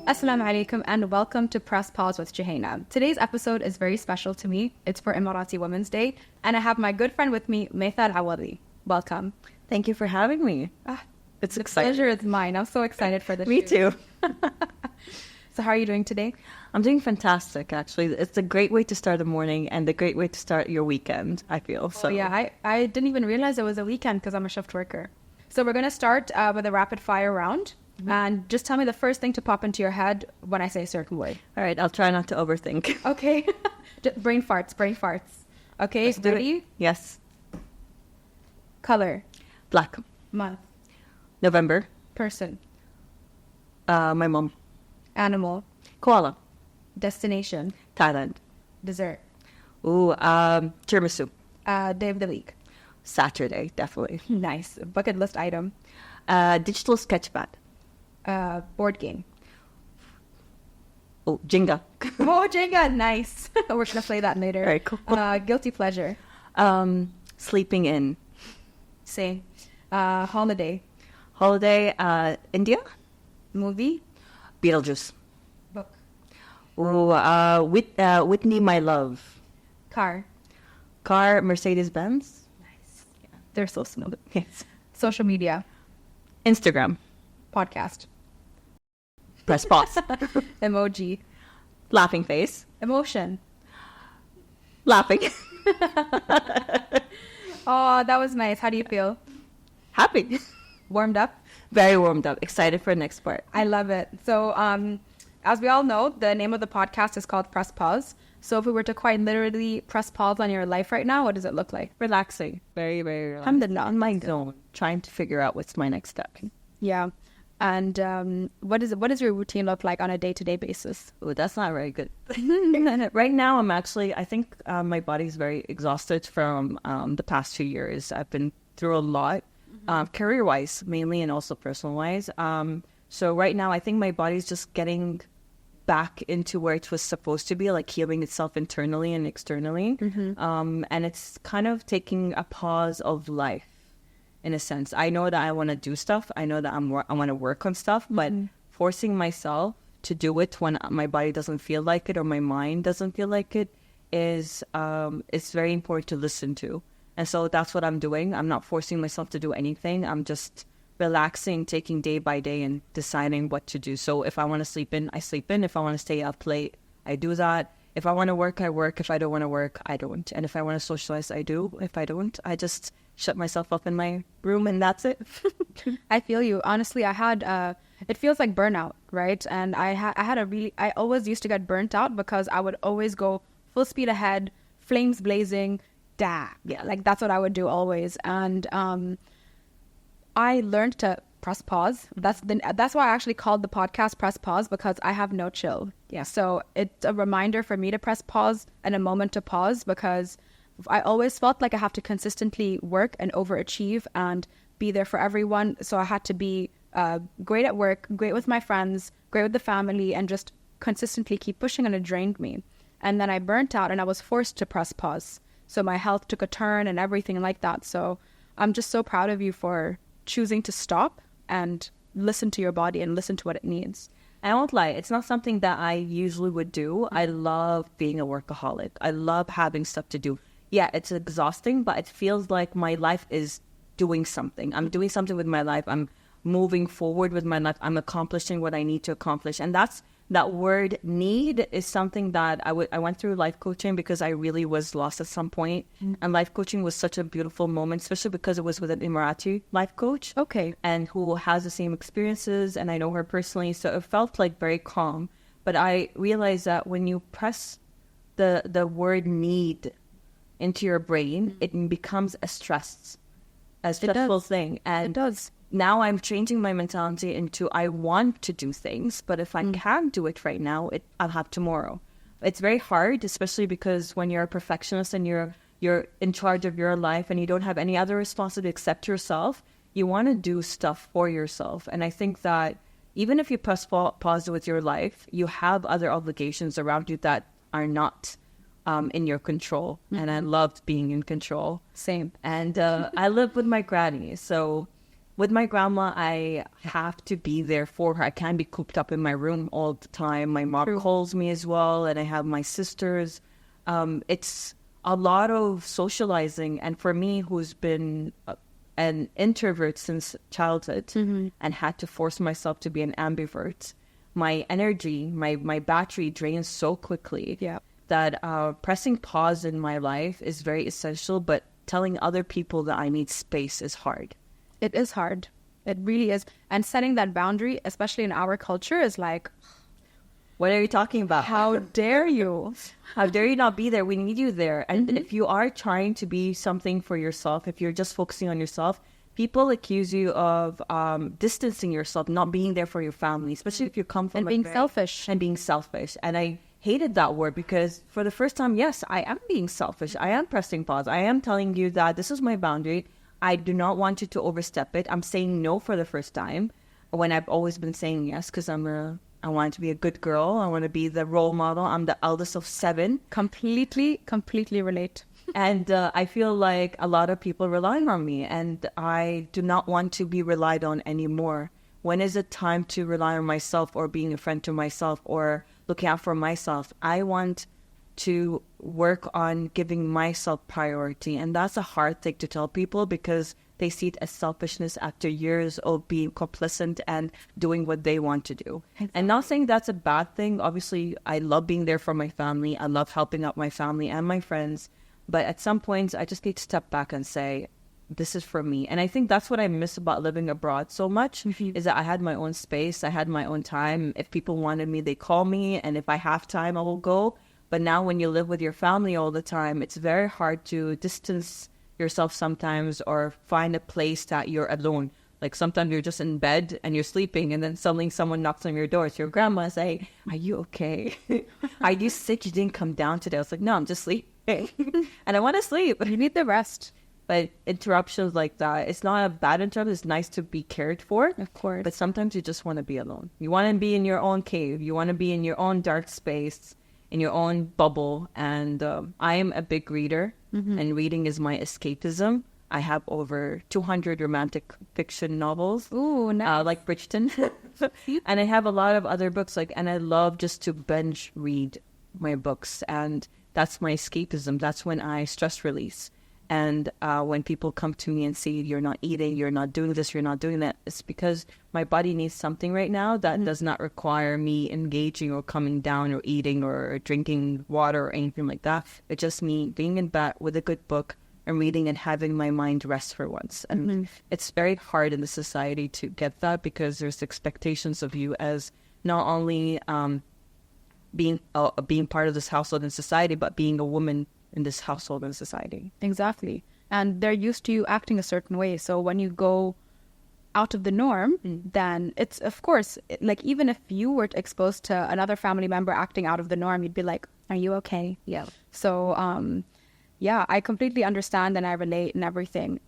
Assalamu alaikum and welcome to Press Pause with Jouhayna. Today's episode is very special to me. It's for Emirati Women's Day and I have my good friend with me, Maitha Alawadi. Welcome. Thank you for having me. It's exciting. The pleasure is mine. I'm so excited for this. Me too. So how are you doing today? I'm doing fantastic, actually. It's a great way to start the morning and a great way to start your weekend, I feel. So yeah, I didn't even realize it was a weekend because I'm a shift worker. So we're going to start with a rapid fire round. And just tell me the first thing to pop into your head when I say a certain word. All right, I'll try not to overthink. Okay. Brain farts. Okay, Let's do ready? it. Yes. Color. Black. Month. November. Person. My mom. Animal. Koala. Destination. Thailand. Dessert. Ooh, tiramisu. Day of the week. Saturday, definitely. Nice. Bucket list item. Digital sketchpad. Board game. Oh, Jenga. Oh, Jenga. Nice. We're going to play that later. All right, cool. Guilty pleasure. Sleeping in. Same. Holiday. Holiday, India. Movie. Beetlejuice. Book. Ooh, Whitney, My Love. Car. Car, Mercedes-Benz. Nice. Yeah, they're so smooth. Yes. Social media. Instagram. Podcast. Press pause. Emoji. Laughing face. Emotion. Laughing. Oh, that was nice. How do you feel? Happy. Warmed up? Very warmed up. Excited for the next part. I love it. So, as we all know, the name of the podcast is called Press Pause. So if we were to quite literally press pause on your life right now, what does it look like? Relaxing. Very, very relaxing. Alhamdulillah. On my zone. Trying to figure out what's my next step. Yeah. And what does your routine look like on a day-to-day basis? Oh, that's not very good. Right now, I think my body's very exhausted from the past 2 years. I've been through a lot, career-wise mainly, and also personal-wise. So right now, I think my body's just getting back into where it was supposed to be, like healing itself internally and externally. And it's kind of taking a pause of life. In a sense, I know that I want to do stuff. I know that I want to work on stuff, but forcing myself to do it when my body doesn't feel like it or my mind doesn't feel like it is, it's very important to listen to. And so that's what I'm doing. I'm not forcing myself to do anything. I'm just relaxing, taking day by day and deciding what to do. So if I want to sleep in, I sleep in. If I want to stay up late, I do that. If I want to work, I work. If I don't want to work, I don't. And if I want to socialize, I do. If I don't, I just shut myself up in my room and that's it. I feel you. Honestly, I had, it feels like burnout, right? And I always used to get burnt out because I would always go full speed ahead, flames blazing, yeah, like that's what I would do always. And I learned to press pause. That's why I actually called the podcast Press Pause, because I have no chill. Yeah. So it's a reminder for me to press pause and a moment to pause, because I always felt like I have to consistently work and overachieve and be there for everyone. So I had to be great at work, great with my friends, great with the family, and just consistently keep pushing, and it drained me. And then I burnt out and I was forced to press pause. So my health took a turn and everything like that. So I'm just so proud of you for choosing to stop and listen to your body and listen to what it needs. I won't lie, it's not something that I usually would do. I love being a workaholic. I love having stuff to do. Yeah, it's exhausting, but it feels like my life is doing something. I'm doing something with my life. I'm moving forward with my life. I'm accomplishing what I need to accomplish. And that word need is something that I went through life coaching because I really was lost at some point. And life coaching was such a beautiful moment, especially because it was with an Emirati life coach. Okay. And who has the same experiences, and I know her personally. So it felt like very calm. But I realized that when you press the word need into your brain, it becomes a stressful thing. And it does. Now I'm changing my mentality into I want to do things, but if I can't do it right now, I'll have tomorrow. It's very hard, especially because when you're a perfectionist and you're in charge of your life and you don't have any other responsibility except yourself, you want to do stuff for yourself. And I think that even if you press pause with your life, you have other obligations around you that are not in your control. And I loved being in control. Same. And I live with my granny, so with my grandma, I have to be there for her. I can't be cooped up in my room all the time. My mom calls me as well, and I have my sisters. It's a lot of socializing. And for me, who's been an introvert since childhood and had to force myself to be an ambivert, my energy, my battery drains so quickly that pressing pause in my life is very essential, but telling other people that I need space is hard. It is hard. It really is. And setting that boundary, especially in our culture, is like, what are you talking about? How dare you? How dare you not be there? We need you there. And if you are trying to be something for yourself, if you're just focusing on yourself, people accuse you of distancing yourself, not being there for your family, especially if you come from being selfish. And being selfish. And I hated that word because for the first time, yes, I am being selfish. I am pressing pause. I am telling you that this is my boundary. I do not want you to overstep it. I'm saying no for the first time when I've always been saying yes because I want to be a good girl. I want to be the role model. I'm the eldest of 7. Completely relate. And I feel like a lot of people relying on me, and I do not want to be relied on anymore. When is it time to rely on myself or being a friend to myself or looking out for myself? I want to work on giving myself priority. And that's a hard thing to tell people because they see it as selfishness after years of being complacent and doing what they want to do. And not saying that's a bad thing. Obviously, I love being there for my family. I love helping out my family and my friends. But at some points, I just need to step back and say, this is for me. And I think that's what I miss about living abroad so much is that I had my own space. I had my own time. If people wanted me, they call me. And if I have time, I will go. But now when you live with your family all the time, it's very hard to distance yourself sometimes or find a place that you're alone. Like sometimes you're just in bed and you're sleeping and then suddenly someone knocks on your door. It's your grandma say, are you okay? Are you sick? You didn't come down today. I was like, no, I'm just sleeping. And I want to sleep. You need the rest. But interruptions like that, it's not a bad interruption. It's nice to be cared for. Of course. But sometimes you just want to be alone. You want to be in your own cave. You want to be in your own dark space, in your own bubble. And I am a big reader, and reading is my escapism. I have over 200 romantic fiction novels. Ooh, nice. Like Bridgerton. And I have a lot of other books, and I love just to binge read my books. And that's my escapism. That's when I stress release. And when people come to me and say, you're not eating, you're not doing this, you're not doing that, it's because my body needs something right now that does not require me engaging or coming down or eating or drinking water or anything like that. It's just me being in bed with a good book and reading and having my mind rest for once. And it's very hard in the society to get that because there's expectations of you as not only being part of this household and society, but being a woman in this household and society. Exactly. And they're used to you acting a certain way. So when you go out of the norm, then it's, of course, like even if you were exposed to another family member acting out of the norm, you'd be like, are you okay? Yeah. So, yeah, I completely understand and I relate and everything.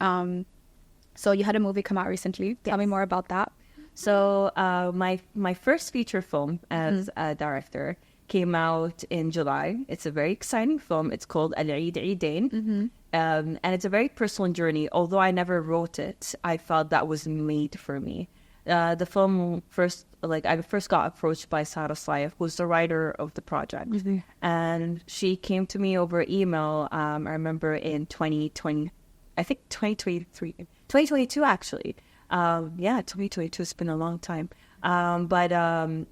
So you had a movie come out recently. Tell me more about that. So my first feature film as a director came out in July. It's a very exciting film. It's called Eid Eiden. And it's a very personal journey. Although I never wrote it, I felt that was made for me. The film I first got approached by 𝐶𝐳, who's the writer of the project. And she came to me over email, I remember in 2020, I think 2023, 2022 actually. 2022, it's been a long time. But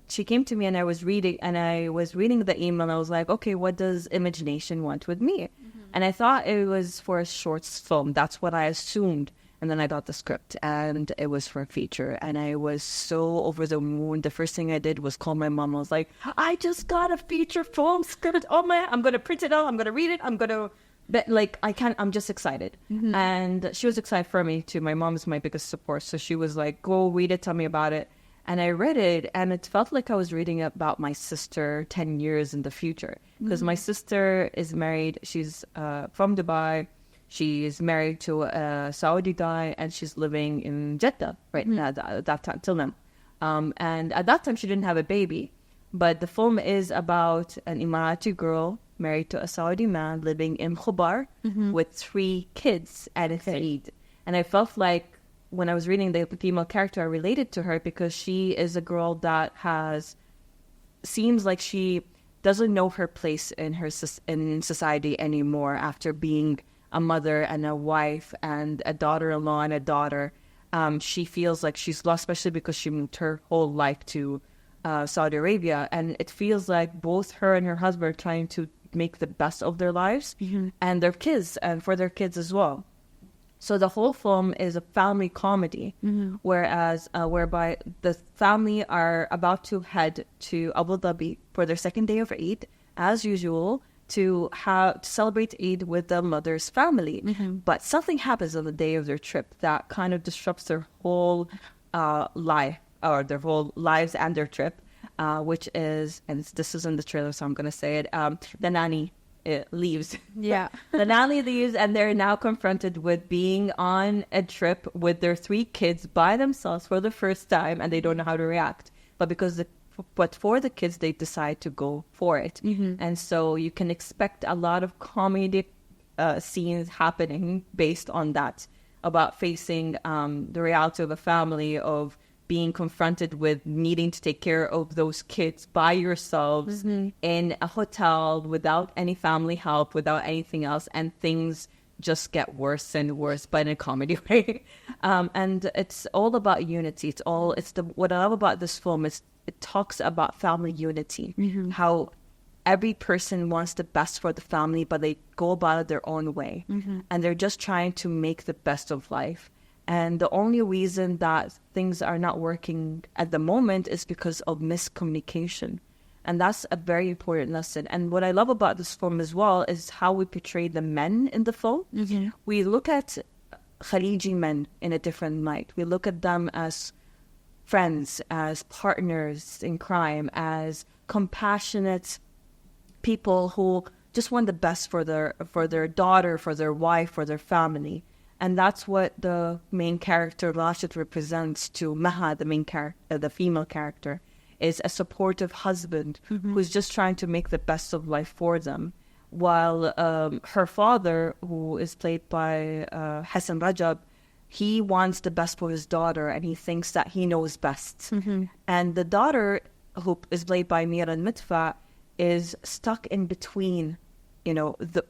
she came to me and I was reading the email and I was like, okay, what does Imagination want with me? And I thought it was for a short film. That's what I assumed. And then I got the script and it was for a feature. And I was so over the moon. The first thing I did was call my mom. I was like, I just got a feature film script. Oh my, I'm going to print it out. I'm going to read it. But I'm just excited. And she was excited for me too. My mom is my biggest support. So she was like, go read it. Tell me about it. And I read it and it felt like I was reading about my sister 10 years in the future. Because my sister is married. She's from Dubai. She is married to a Saudi guy and she's living in Jeddah right now, that time, till now. And at that time, she didn't have a baby. But the film is about an Emirati girl married to a Saudi man living in Khobar with 3 kids and it's Eid. And I felt like when I was reading the female character, I related to her because she is a girl that seems like she doesn't know her place in society anymore after being a mother and a wife and a daughter-in-law and a daughter. She feels like she's lost, especially because she moved her whole life to Saudi Arabia. And it feels like both her and her husband are trying to make the best of their lives and their kids and for their kids as well. So the whole film is a family comedy, whereby the family are about to head to Abu Dhabi for their second day of Eid, as usual, to celebrate Eid with the mother's family. But something happens on the day of their trip that kind of disrupts their whole life, or their whole lives and their trip, which is, and this is in the trailer, so I'm going to say it, the nanny leaves. Yeah. The nanny leaves, and they're now confronted with being on a trip with their 3 kids by themselves for the first time, and they don't know how to react. But for the kids, they decide to go for it. And so you can expect a lot of comedic scenes happening based on that, about facing the reality of a family, of being confronted with needing to take care of those kids by yourselves in a hotel without any family help, without anything else, and things just get worse and worse, but in a comedy way. And it's all about unity. What I love about this film is it talks about family unity, how every person wants the best for the family, but they go about it their own way, and they're just trying to make the best of life. And the only reason that things are not working at the moment is because of miscommunication. And that's a very important lesson. And what I love about this film as well is how we portray the men in the film. We look at Khaliji men in a different light. We look at them as friends, as partners in crime, as compassionate people who just want the best for their daughter, for their wife, for their family. And that's what the main character, Rashid, represents to Maha, the female character, is a supportive husband who's just trying to make the best of life for them. While her father, who is played by Hassan Rajab, he wants the best for his daughter, and he thinks that he knows best. And the daughter, who is played by Mira Mitfa, is stuck in between,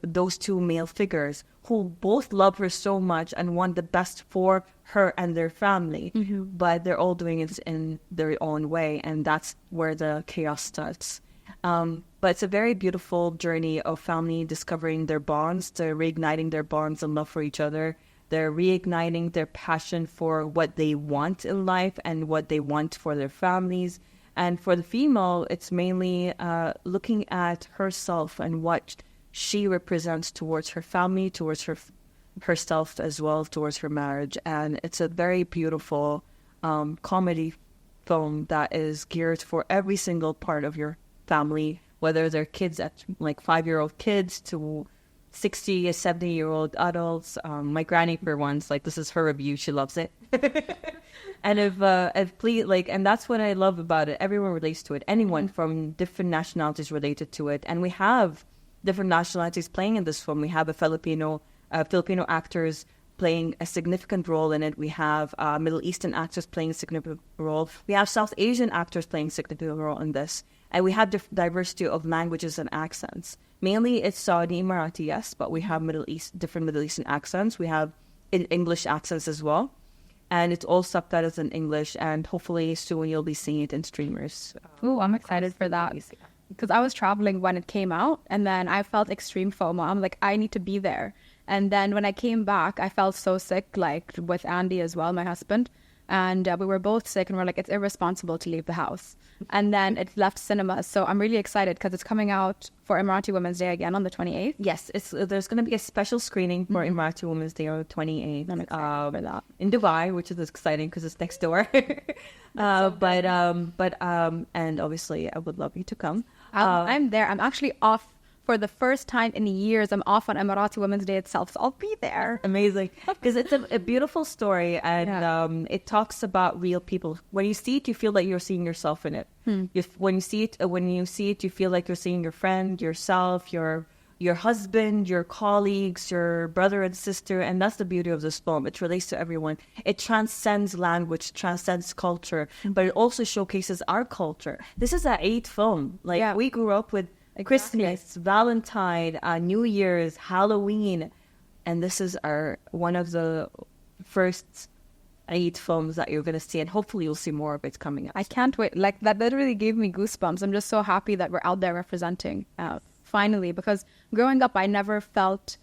those 2 male figures who both love her so much and want the best for her and their family, but they're all doing it in their own way, and that's where the chaos starts. But it's a very beautiful journey of family discovering their bonds, they're reigniting their bonds and love for each other. They're reigniting their passion for what they want in life and what they want for their families. And for the female, it's mainly looking at herself and what she represents towards her family, towards herself as well, towards her marriage. And it's a very beautiful comedy film that is geared for every single part of your family, whether they're kids at like 5-year-old kids to 60 or 70-year-old adults. My granny, for once, this is her review, she loves it. And and that's what I love about it. Everyone relates to it. Anyone from different nationalities related to it. And we have different nationalities playing in this film. We have Filipino actors playing a significant role in it. We have Middle Eastern actors playing a significant role. We have South Asian actors playing a significant role in this. And we have diversity of languages and accents. Mainly it's Saudi, Emirati, yes, but we have different Middle Eastern accents. We have English accents as well. And it's all subtitles in English, and hopefully soon you'll be seeing it in streamers. Ooh, I'm excited for that. Because I was traveling when it came out, and then I felt extreme FOMO. I'm like, I need to be there. And then when I came back, I felt so sick, with Andy as well, my husband. And we were both sick, and we're like, it's irresponsible to leave the house. And then it left cinemas. So I'm really excited because it's coming out for Emirati Women's Day again on the 28th. Yes, there's going to be a special screening for Emirati Women's Day on the 28th. I'm excited for that. In Dubai, which is exciting because it's next door. And obviously I would love you to come. I'm there. I'm actually off for the first time in years. I'm off on Emirati Women's Day itself, so I'll be there. Amazing, because it's a beautiful story, and it talks about real people. When you see it, you feel like you're seeing yourself in it. When you see it, you feel like you're seeing your friend, yourself, your your husband, your colleagues, your brother and sister. And that's the beauty of this film. It relates to everyone. It transcends language, transcends culture, but it also showcases our culture. This is an Eid film. Like, we grew up with Christmas, Valentine, New Year's, Halloween. And this is one of the first Eid films that you're going to see. And hopefully you'll see more of it coming up. I can't wait. Like, that literally gave me goosebumps. I'm just so happy that we're out there representing finally, because growing up, I never felt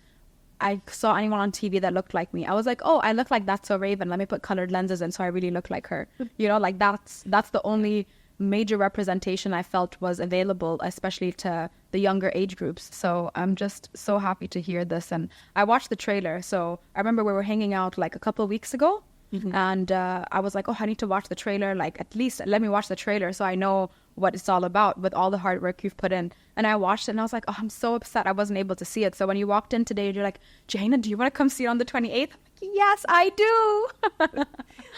I saw anyone on TV that looked like me. I was like, oh, I look like That's So Raven. Let me put colored lenses in so I really look like her. You know, like that's the only major representation I felt was available, especially to the younger age groups. So I'm just so happy to hear this. And I watched the trailer. So I remember we were hanging out like a couple of weeks ago. And I was like, oh, I need to watch the trailer. Like, at least let me watch the trailer so I know what it's all about with all the hard work you've put in. And I watched it and I was like, oh, I'm so upset I wasn't able to see it. So when you walked in today, you're like, Jouhayna, do you want to come see it on the 28th? I'm like, yes, I do.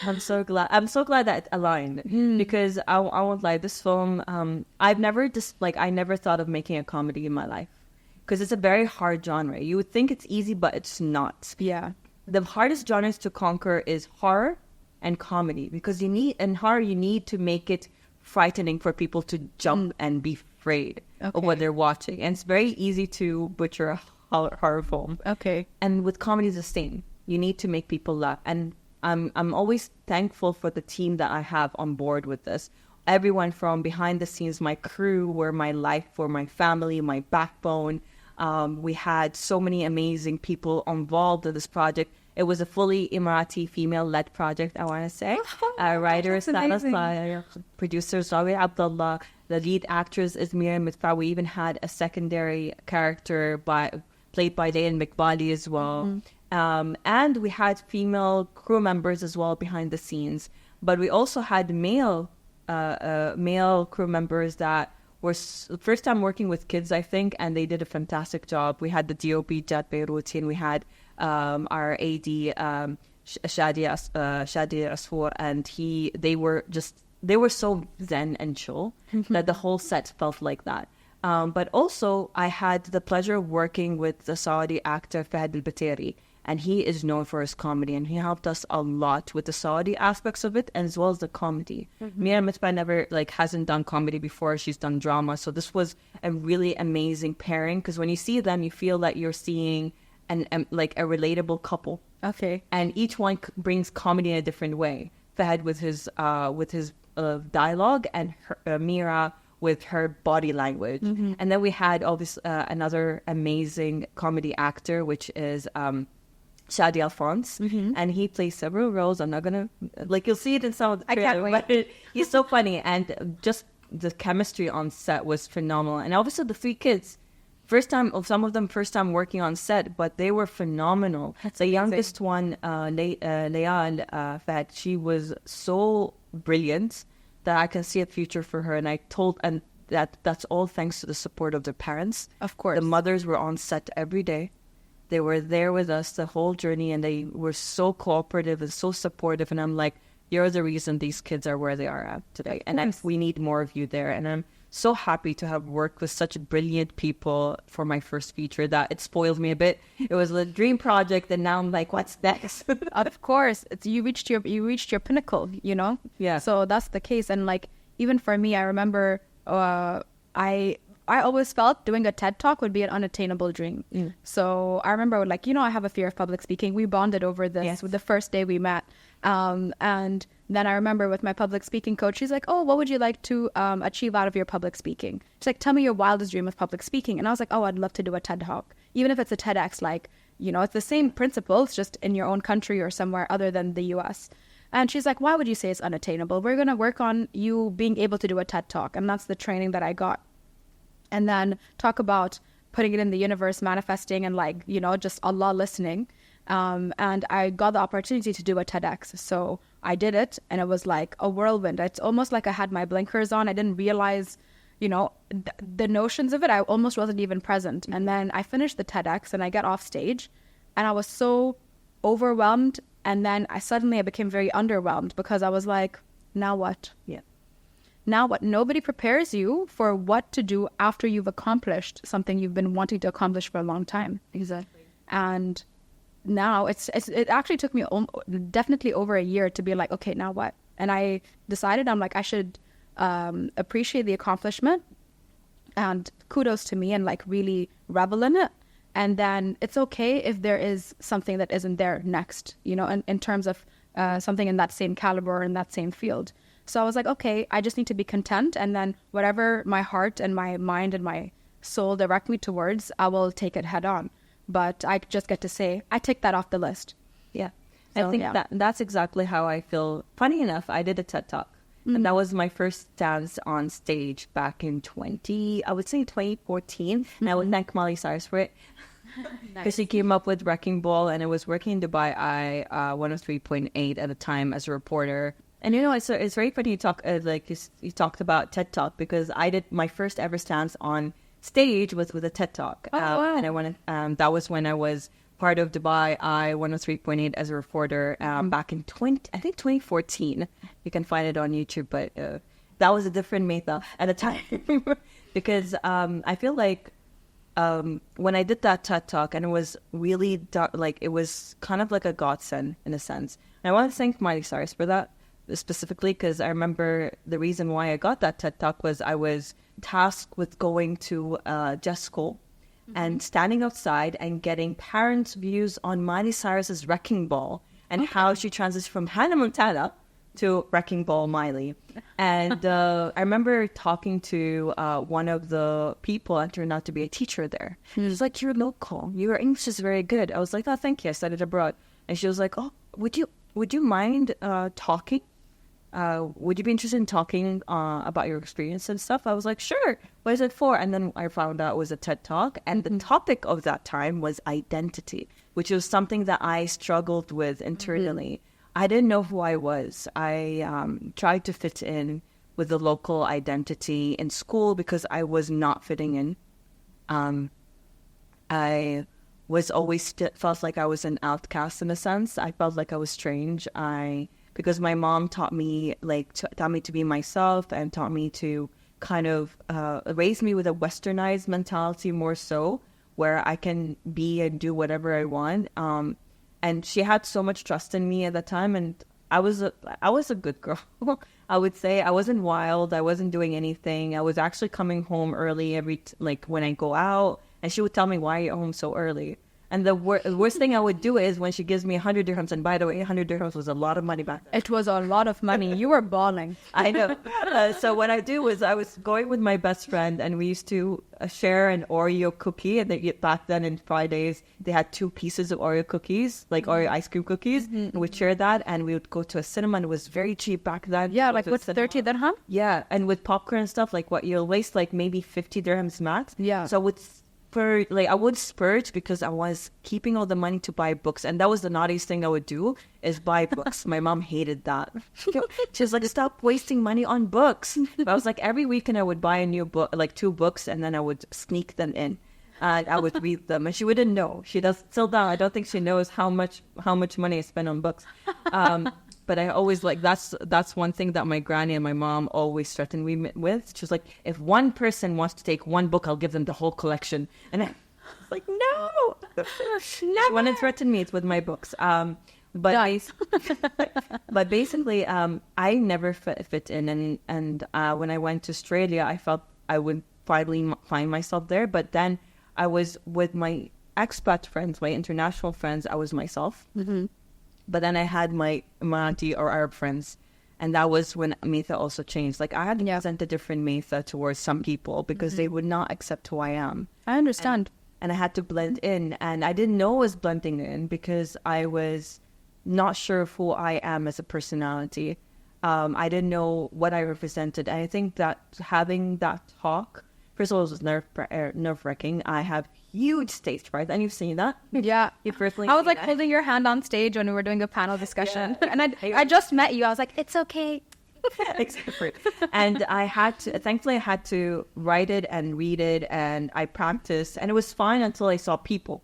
I'm so glad that it aligned because I won't lie, this film, I never thought of making a comedy in my life because it's a very hard genre. You would think it's easy, but it's not. Yeah. The hardest genres to conquer is horror and comedy because you need to make it frightening for people to jump and be afraid of what they're watching. And it's very easy to butcher a horror film. Okay. And with comedy, it's the same. You need to make people laugh. And I'm always thankful for the team that I have on board with this. Everyone from behind the scenes, my crew were my life, were my family, my backbone. We had so many amazing people involved in this project. It was a fully Emirati female-led project, I want to say. Writers, producers, Rawi Abdullah, the lead actress, 𝐬𝐮𝐬𝐜𝐫𝐢. We even had a secondary character played by 𝐬𝐮𝐬𝐫𝐢 as well. And we had female crew members as well behind the scenes. But we also had male crew members that were first time working with kids, I think, and they did a fantastic job. We had the DOP, Jad Beiruti, and we had our AD, Shadi Asfour, and they were so zen and chill that the whole set felt like that. But also, I had the pleasure of working with the Saudi actor Fahd al-Bateri, and he is known for his comedy, and he helped us a lot with the Saudi aspects of it, as well as the comedy. Mira Mitba never hasn't done comedy before; she's done drama, so this was a really amazing pairing. Because when you see them, you feel that you're seeing a relatable couple. Okay, and each one brings comedy in a different way. Fahd with his dialogue, and Mira with her body language. And then we had all this another amazing comedy actor, which is Shadi Alphonse, and he plays several roles. I'm not gonna you'll see it in some of the trailers, I can't wait. but he's so funny, and just the chemistry on set was phenomenal. And obviously the three kids, some of them first time working on set, but they were phenomenal. The youngest one, Leia and Fahd, she was so brilliant that I can see a future for her. And that's all thanks to the support of their parents. Of course. The mothers were on set every day. They were there with us the whole journey, and they were so cooperative and so supportive. And I'm like, you're the reason these kids are where they are at today. And we need more of you there. And I'm so happy to have worked with such brilliant people for my first feature that it spoiled me a bit. It was a dream project, and now I'm like, what's next? Of course, you reached your pinnacle, you know. Yeah. So that's the case, and even for me, I remember I always felt doing a TED Talk would be an unattainable dream. So I remember I have a fear of public speaking. We bonded over this with the first day we met. And then I remember with my public speaking coach, she's like, oh, what would you like to achieve out of your public speaking? She's like, tell me your wildest dream of public speaking. And I was like, oh, I'd love to do a TED Talk. Even if it's a TEDx, it's the same principles, just in your own country or somewhere other than the US. And she's like, why would you say it's unattainable? We're going to work on you being able to do a TED Talk. And that's the training that I got. And then talk about putting it in the universe, manifesting, and just Allah listening. And I got the opportunity to do a TEDx. So I did it, and it was like a whirlwind. It's almost like I had my blinkers on. I didn't realize, the notions of it. I almost wasn't even present. And then I finished the TEDx, and I get off stage, and I was so overwhelmed. And then I became very underwhelmed because I was like, now what? Yeah. now what? Nobody prepares you for what to do after you've accomplished something you've been wanting to accomplish for a long time. Exactly. And now it actually took me definitely over a year to be like, okay, now what? And I decided, I'm like, I should appreciate the accomplishment and kudos to me and like really revel in it. And then it's okay if there is something that isn't there next, you know, in terms of something in that same caliber or in that same field. So I was like, okay, I just need to be content. And then whatever my heart and my mind and my soul direct me towards, I will take it head on. But I just get to say, I tick that off the list. Yeah. So, I think that's exactly how I feel. Funny enough, I did a TED Talk. And that was my first dance on stage back in 2014. And I would thank Molly Cyrus for it. Because she came up with Wrecking Ball, and I was working in Dubai 103.8 at the time as a reporter. And you know, it's very funny you talk you talked about TED Talk, because I did my first ever stance on stage was with a TED Talk. Wow. And I wanted that was when I was part of Dubai 103.8 as a reporter back in 2014. You can find it on YouTube, but that was a different Maitha at the time. Because I feel like when I did that TED Talk, and it was really dark, like it was kind of like a godsend in a sense. And I want to thank Miley Cyrus for that specifically, because I remember the reason why I got that TED Talk was I was tasked with going to 𝐬𝐮𝐬𝐫𝐤 and standing outside and getting parents' views on Miley Cyrus's Wrecking Ball and how she transitioned from Hannah Montana to Wrecking Ball Miley. And I remember talking to one of the people, and turned out to be a teacher there. She was like, "You're local. Your English is very good." I was like, "Oh, thank you. I studied abroad." And she was like, "Oh, would you mind talking? Would you be interested in talking about your experience and stuff?" I was like, "Sure. What is it for?" And then I found out it was a TED Talk. And the topic of that time was identity, which was something that I struggled with internally. I didn't know who I was. I tried to fit in with the local identity in school because I was not fitting in. I was always felt like I was an outcast in a sense. I felt like I was strange. Because my mom taught me to be myself, and taught me to kind of raise me with a westernized mentality more so, where I can be and do whatever I want. And she had so much trust in me at that time, and I was a good girl. I would say I wasn't wild. I wasn't doing anything. I was actually coming home early when I go out, and she would tell me, "Why are you home so early?" And the worst thing I would do is when she gives me 100 dirhams, and by the way, 100 dirhams was a lot of money back then. It was a lot of money. You were bawling. I know. So what I do was I was going with my best friend, and we used to share an Oreo cookie. And back then in Fridays, they had 2 pieces of Oreo cookies, like Oreo ice cream cookies. And we'd share that, and we would go to a cinema, and it was very cheap back then. Yeah, like what's 30 dirham? Yeah, and with popcorn and stuff, like what you'll waste like maybe 50 dirhams max. Yeah. So I would splurge because I was keeping all the money to buy books, and that was the naughtiest thing I would do, is buy books. My mom hated that. She was like, "Stop wasting money on books." But I was like, every weekend I would buy a new book, like 2 books, and then I would sneak them in, and I would read them, and she wouldn't know. She does still now. I don't think she knows how much money I spend on books. But I always that's one thing that my granny and my mom always threatened me with. She was like, "If one person wants to take one book, I'll give them the whole collection." And I was like, "No, never." When it threatened me, it's with my books. But Nice. but basically, I never fit in. And when I went to Australia, I felt I would finally find myself there. But then I was with my expat friends, my international friends. I was myself. Mm-hmm. But then I had my Emirati or Arab friends, and that was when Maitha also changed. Like I had to present a different Maitha towards some people because they would not accept who I am. I understand. And I had to blend in, and I didn't know I was blending in because I was not sure of who I am as a personality. I didn't know what I represented. And I think that having that talk, first of all, it was nerve-wracking. I have huge stage fright, and you've seen that. Yeah. You personally. I was like holding your hand on stage when we were doing a panel discussion. Yeah. And I just met you. I was like, "It's okay." Exactly. And thankfully I had to write it and read it, and I practiced, and it was fine until I saw people.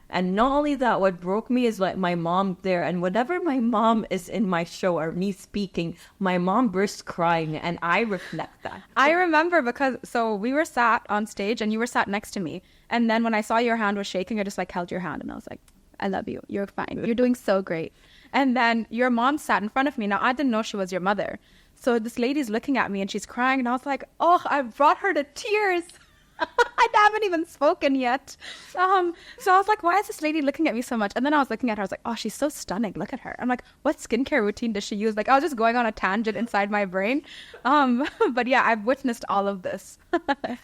And not only that, what broke me is like my mom there. And whenever my mom is in my show or me speaking, my mom bursts crying, and I reflect that. I remember because, so we were sat on stage and you were sat next to me. And then when I saw your hand was shaking, I just like held your hand and I was like, I love you. You're fine. You're doing so great. And then your mom sat in front of me. Now, I didn't know she was your mother. So this lady's looking at me and she's crying. And I was like, oh, I brought her to tears. I haven't even spoken yet. So I was like, why is this lady looking at me so much? And then I was looking at her. I was like, oh, she's so stunning. Look at her. I'm like, what skincare routine does she use? Like, I was just going on a tangent inside my brain. But yeah, I've witnessed all of this.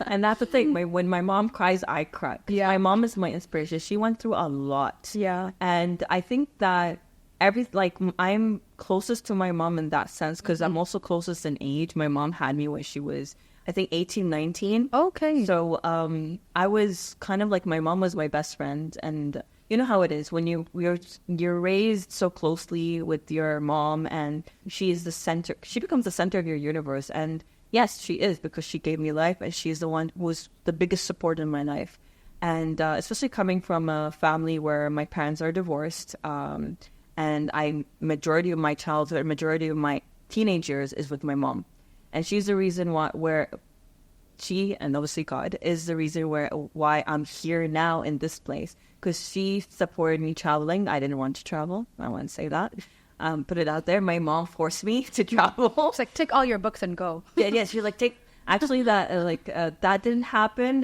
And that's the thing. When my mom cries, I cry. Yeah. My mom is my inspiration. She went through a lot. Yeah. And I think that I'm closest to my mom in that sense because I'm also closest in age. My mom had me when she was, I think, 18, 19. Okay. So I was kind of like, my mom was my best friend. And you know how it is when you're raised so closely with your mom, and she becomes the center of your universe. And yes, she is, because she gave me life, and she's the one who was the biggest support in my life. And especially coming from a family where my parents are divorced, and majority of my childhood, majority of my teenage years is with my mom. And she's the reason where she, and obviously God, is the reason why I'm here now in this place. Because she supported me traveling. I didn't want to travel. I want to say that. Put it out there. My mom forced me to travel. It's like, take all your books and go. Yeah, she's like, take... Actually, that that didn't happen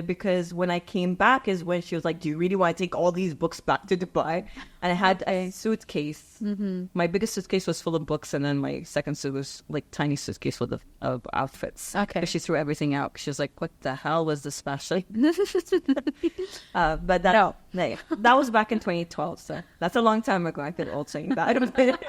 because when I came back is when she was like, do you really want to take all these books back to Dubai? And I had a suitcase. Mm-hmm. My biggest suitcase was full of books, and then my second suit was like tiny suitcase full of outfits. Okay. She threw everything out. She was like, what the hell was this special? But that was back in 2012, so that's a long time ago. I feel old saying that.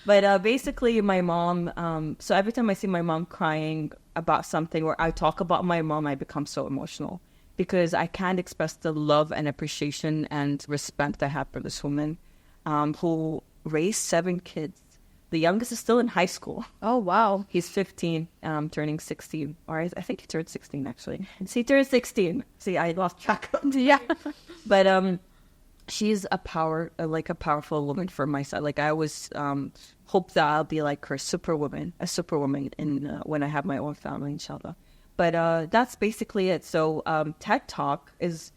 But basically, my mom, so every time I see my mom crying about something, or I talk about my mom, I become so emotional because I can't express the love and appreciation and respect I have for this woman who raised 7 kids. The youngest is still in high school. Oh, wow. He's 15, turning 16. Or I think he turned 16, actually. He turned 16. See, I lost track of it. Yeah. But she's a powerful woman for myself. Like, I always hope that I'll be like her, a superwoman in when I have my own family, inshallah. But that's basically it. So TED Talk is,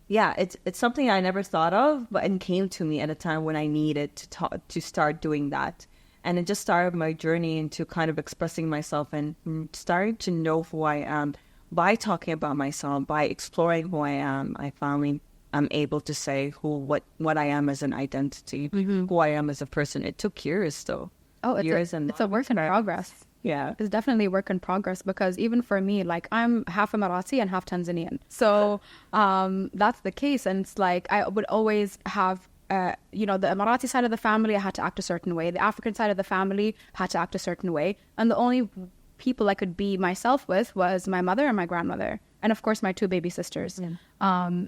it's something I never thought of, but it came to me at a time when I needed to start doing that. And it just started my journey into kind of expressing myself and starting to know who I am by talking about myself, by exploring who I am. I finally I'm able to say what I am as an identity, who I am as a person. It took years, though. Oh, it's a work in progress. Yeah. It's definitely a work in progress because even for me, like, I'm half Emirati and half Tanzanian. So that's the case. And it's like I would always have, the Emirati side of the family, I had to act a certain way. The African side of the family had to act a certain way. And the only people I could be myself with was my mother and my grandmother. And of course, my 2 baby sisters. Yeah.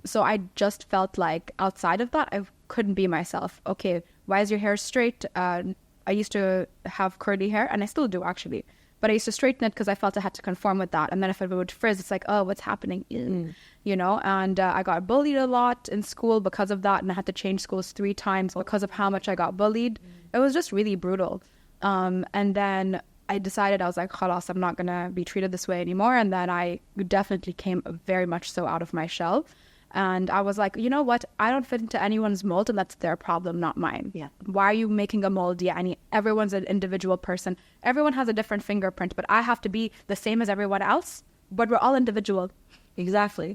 So I just felt like outside of that, I couldn't be myself. Okay, why is your hair straight? I used to have curly hair, and I still do, actually. But I used to straighten it because I felt I had to conform with that. And then if it would frizz, it's like, oh, what's happening? And I got bullied a lot in school because of that. And I had to change schools 3 times because of how much I got bullied. It was just really brutal. And then I decided, I was like, khalas, I'm not going to be treated this way anymore. And then I definitely came very much so out of my shell. And I was like, you know what? I don't fit into anyone's mold, and that's their problem, not mine. Yeah. Why are you making a mold? Yeah, everyone's an individual person. Everyone has a different fingerprint, but I have to be the same as everyone else. But we're all individual. Exactly.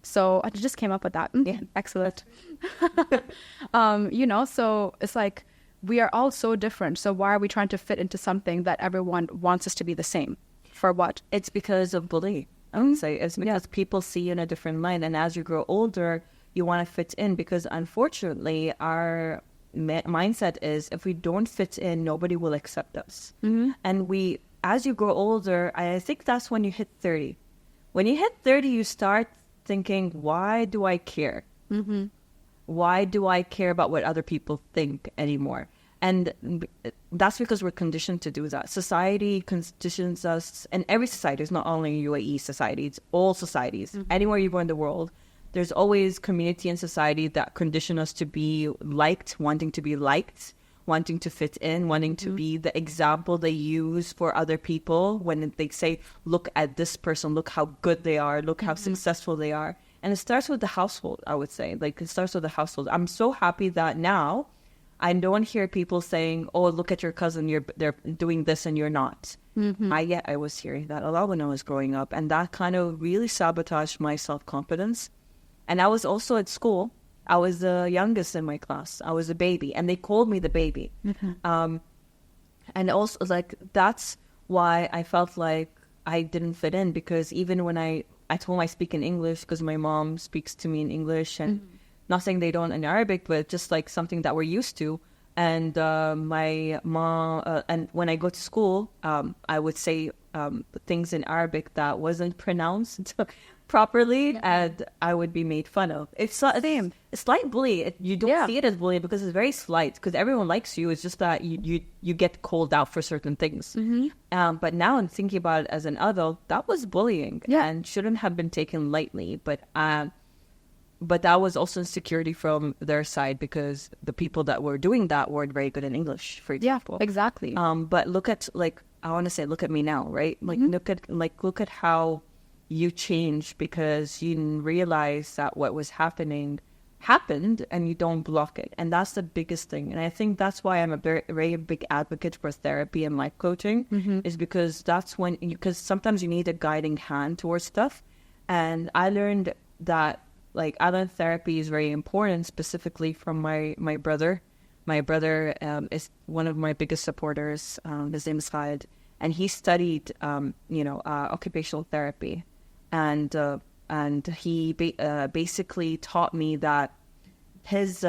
So I just came up with that. Yeah. Excellent. So it's like, we are all so different. So why are we trying to fit into something that everyone wants us to be the same? For what? It's because of bullying. I would say it's because people see you in a different light, and as you grow older, you want to fit in because, unfortunately, our mindset is if we don't fit in, nobody will accept us. Mm-hmm. And as you grow older, I think that's when you hit 30. When you hit 30, you start thinking, why do I care? Mm-hmm. Why do I care about what other people think anymore? And that's because we're conditioned to do that. Society conditions us, and every society is not only UAE society, it's all societies. Mm-hmm. Anywhere you go in the world, there's always community and society that condition us to be liked, wanting to be liked, wanting to fit in, wanting to be the example they use for other people when they say, look at this person, look how good they are, look how successful they are. And it starts with the household, I would say. Like, it starts with the household. I'm so happy that now I don't hear people saying, oh, look at your cousin, they're doing this and you're not. I was hearing that a lot when I was growing up. And that kind of really sabotaged my self-confidence. And I was also at school. I was the youngest in my class. I was a baby. And they called me the baby. And also, like, that's why I felt like I didn't fit in. Because even when I told them I speak in English because my mom speaks to me in English. And not saying they don't in Arabic, but just like something that we're used to. And my mom, and when I go to school, I would say things in Arabic that wasn't pronounced properly, and I would be made fun of. It's slight bully. You don't see it as bullying because it's very slight, because everyone likes you. It's just that you get called out for certain things. But now I'm thinking about it as an adult, that was bullying and shouldn't have been taken lightly. But that was also insecurity from their side, because the people that were doing that weren't very good in English, for example. Yeah, exactly. But look at, like, I want to say, look at me now, right? Like, look at how you changed because you didn't realize that what was happened and you don't block it. And that's the biggest thing. And I think that's why I'm a very, very big advocate for therapy and life coaching, is because that's because sometimes you need a guiding hand towards stuff. And I learned that, like, adult therapy is very important, specifically from my brother. My brother is one of my biggest supporters. His name is Khaled, and he studied, occupational therapy, and he basically taught me that his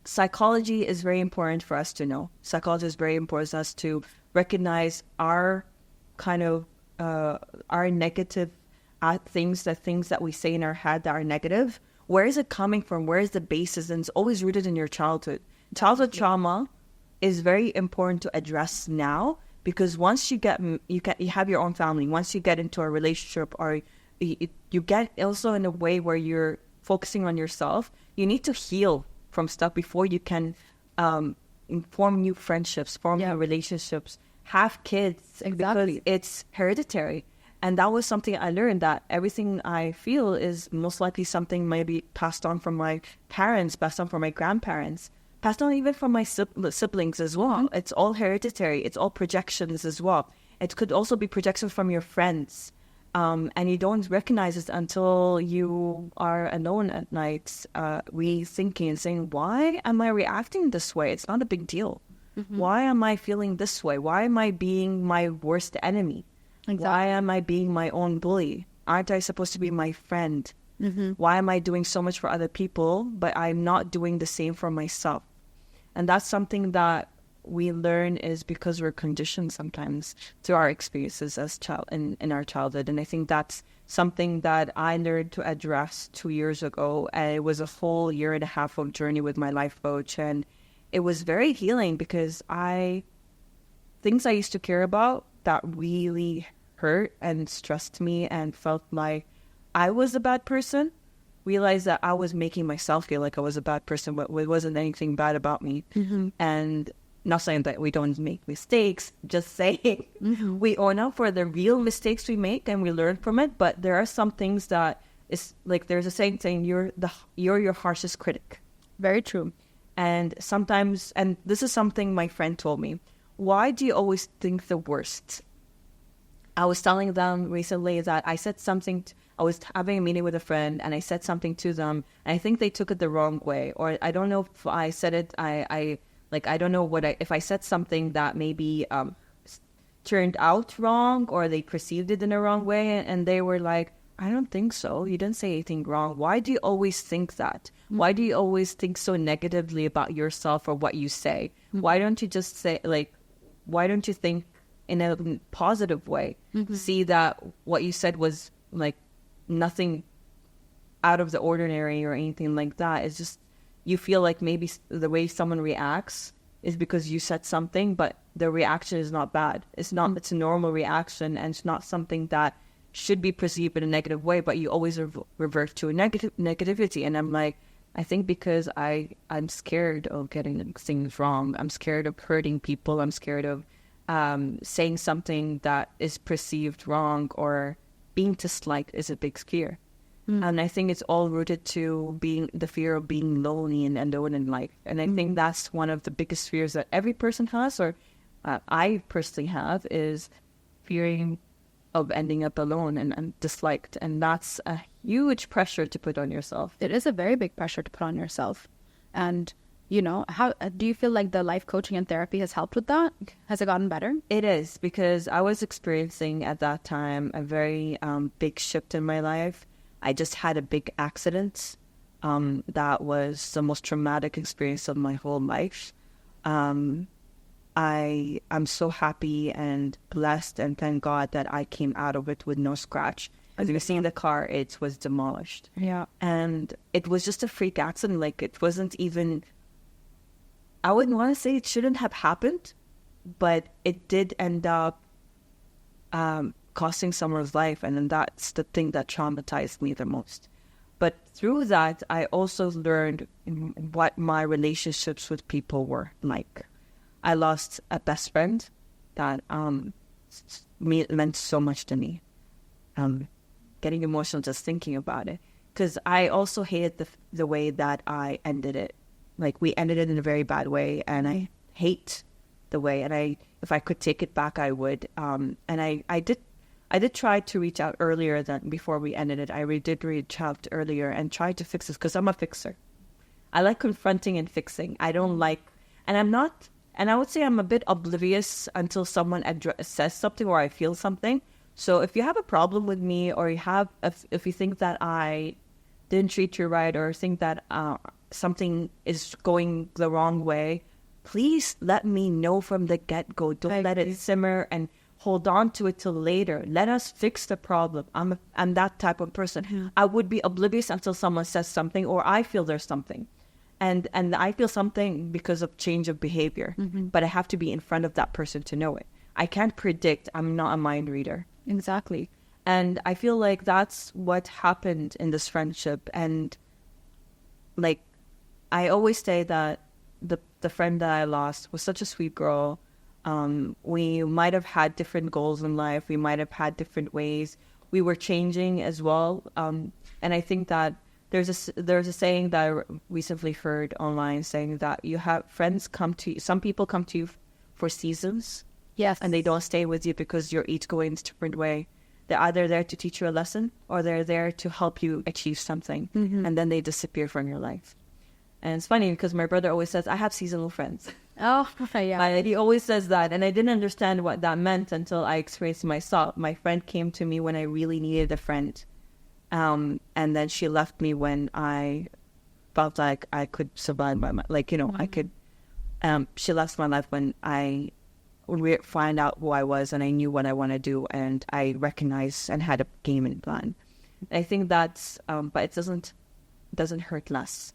psychology is very important for us to know. Psychology is very important for us to recognize our kind of our negative things that we say in our head that are negative. Where is it coming from? Where is the basis? And it's always rooted in your childhood. Childhood trauma is very important to address now, because once you have your own family, once you get into a relationship, or you get also in a way where you're focusing on yourself, you need to heal from stuff before you can form new friendships, form new relationships, have kids. Exactly. Because it's hereditary. And that was something I learned, that everything I feel is most likely something maybe passed on from my parents, passed on from my grandparents, passed on even from my siblings as well. It's all hereditary. It's all projections as well. It could also be projections from your friends. And you don't recognize it until you are alone at night, rethinking and saying, why am I reacting this way? It's not a big deal. Why am I feeling this way? Why am I being my worst enemy? Exactly. Why am I being my own bully? Aren't I supposed to be my friend? Why am I doing so much for other people, but I'm not doing the same for myself? And that's something that we learn is because we're conditioned sometimes through our experiences as in our childhood. And I think that's something that I learned to address 2 years ago. And it was a whole 1.5 years of journey with my life coach. And it was very healing, because things I used to care about that really hurt and stressed me and felt like I was a bad person, realized that I was making myself feel like I was a bad person, but it wasn't anything bad about me. And not saying that we don't make mistakes, just saying we own up for the real mistakes we make and we learn from it. But there are some things that is like, there's a saying you're your harshest critic. Very true. And sometimes, and this is something my friend told me, why do you always think the worst? I was telling them recently that I said something, I was having a meeting with a friend and I said something to them, and I think they took it the wrong way. Or I don't know if I said it, I don't know if I said something that maybe turned out wrong, or they perceived it in a wrong way. And they were like, I don't think so. You didn't say anything wrong. Why do you always think that? Why do you always think so negatively about yourself or what you say? Why don't you just say, like, why don't you think in a positive way? See that what you said was like nothing out of the ordinary or anything like that. It's just, you feel like maybe the way someone reacts is because you said something, but the reaction is not bad. It's not, it's a normal reaction, and it's not something that should be perceived in a negative way, but you always revert to a negativity. And I'm like, I think because I'm scared of getting things wrong. I'm scared of hurting people. I'm scared of saying something that is perceived wrong or being disliked is a big fear. And I think it's all rooted to the fear of being lonely and alone in life. And I think that's one of the biggest fears that every person has, or I personally have, is fearing of ending up alone and disliked. And that's a huge pressure to put on yourself. It is a very big pressure to put on yourself. And, you know, how do you feel like the life coaching and therapy has helped with that? Has it gotten better? It is, because I was experiencing at that time a very big shift in my life. I just had a big accident that was the most traumatic experience of my whole life. I'm so happy and blessed, and thank God that I came out of it with no scratch. As you see in the car, it was demolished. Yeah. And it was just a freak accident. Like, it wasn't even, I wouldn't want to say it shouldn't have happened, but it did end up costing someone's life, and then that's the thing that traumatized me the most. But through that, I also learned what my relationships with people were like. I lost a best friend that meant so much to me. Getting emotional just thinking about it, because I also hated the way that I ended it. Like, we ended it in a very bad way, and I hate the way. And if I could take it back, I would. And I did try to reach out earlier than before we ended it. I did reach out earlier and try to fix this, because I'm a fixer. I like confronting and fixing. I don't like, and I'm not, and I would say I'm a bit oblivious until someone says something or I feel something. So if you have a problem with me, or if you think that I didn't treat you right, or think that something is going the wrong way, please let me know from the get-go. Don't let it simmer and hold on to it till later. Let us fix the problem. I'm that type of person. Mm-hmm. I would be oblivious until someone says something, or I feel there's something. And I feel something because of change of behavior. Mm-hmm. But I have to be in front of that person to know it. I can't predict. I'm not a mind reader. Exactly. And I feel like that's what happened in this friendship. And like, I always say that the friend that I lost was such a sweet girl. We might have had different goals in life. We might have had different ways. We were changing as well. And I think that there's a saying that I recently heard online saying that you have friends some people come to you for seasons. Yes. And they don't stay with you because you're each going a different way. They're either there to teach you a lesson, or they're there to help you achieve something. Mm-hmm. And then they disappear from your life. And it's funny because my brother always says, I have seasonal friends. Oh, yeah. He always says that. And I didn't understand what that meant until I experienced it myself. My friend came to me when I really needed a friend. And then she left me when I felt like I could survive my life. Like, I could. She left my life when I find out who I was, and I knew what I want to do, and I recognized and had a game and plan. I think that's, but it doesn't hurt less.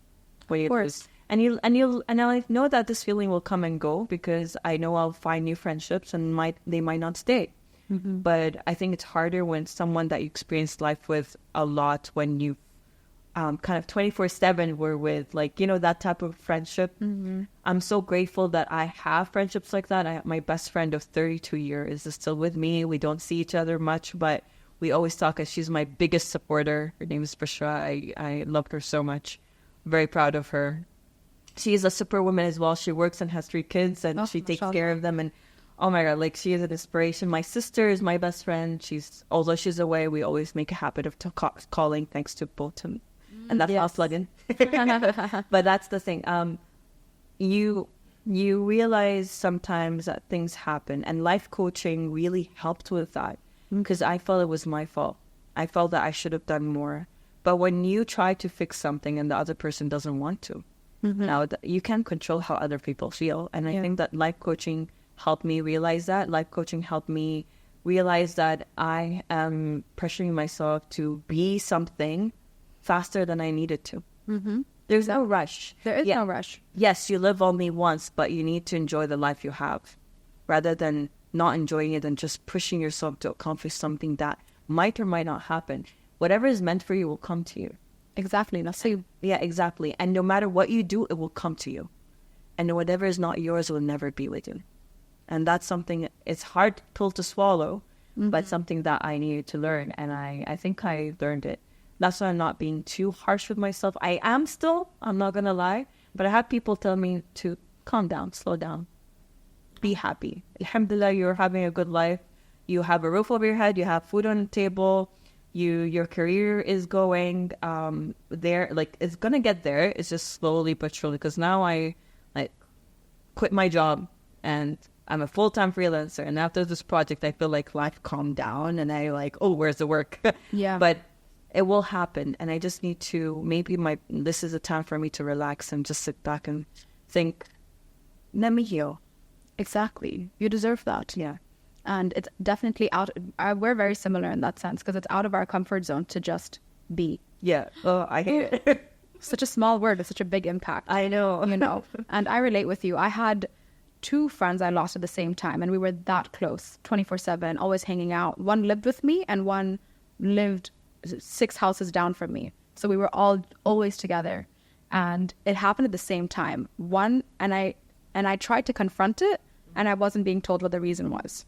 Of course. And I know that this feeling will come and go, because I know I'll find new friendships and they might not stay. Mm-hmm. But I think it's harder when someone that you experience life with a lot, when you kind of 24/7 were with, like, that type of friendship. Mm-hmm. I'm so grateful that I have friendships like that. My best friend of 32 years is still with me. We don't see each other much, but we always talk, as she's my biggest supporter. Her name is Bashra. I love her so much. Very proud of her. She is a superwoman as well. She works and has 3 kids, and she takes care of them. And oh my God, like, she is an inspiration. My sister is my best friend. Although she's away, we always make a habit of calling, thanks to both of them. And that's all plug in. But that's the thing. You realize sometimes that things happen, and life coaching really helped with that, because I felt it was my fault. I felt that I should have done more. But when you try to fix something and the other person doesn't want to, now you can't control how other people feel. And I think that life coaching helped me realize that. Life coaching helped me realize that I am pressuring myself to be something faster than I needed to. Mm-hmm. There's no rush. There is no rush. Yes, you live only once, but you need to enjoy the life you have, rather than not enjoying it and just pushing yourself to accomplish something that might or might not happen. Whatever is meant for you will come to you. Exactly. Nasib. Yeah, exactly. And no matter what you do, it will come to you. And whatever is not yours will never be with you. And that's something, it's hard pill to swallow, but something that I needed to learn. And I think I learned it. That's why I'm not being too harsh with myself. I am still, I'm not going to lie. But I have people tell me to calm down, slow down, be happy. Alhamdulillah, you're having a good life. You have a roof over your head. You have food on the table. Your career is going there. Like, it's going to get there. It's just slowly but surely. Because now I quit my job and I'm a full-time freelancer. And after this project, I feel like life calmed down. And I oh, where's the work? Yeah. But it will happen. And I just need to, maybe this is a time for me to relax and just sit back and think, let me heal. Exactly. You deserve that. Yeah. And it's definitely we're very similar in that sense because it's out of our comfort zone to just be. Yeah. Oh, I hate it. Such a small word with such a big impact. I know. And I relate with you. I had 2 friends I lost at the same time and we were that close, 24/7, always hanging out. One lived with me and one lived 6 houses down from me. So we were all always together. And it happened at the same time. And I tried to confront it and I wasn't being told what the reason was.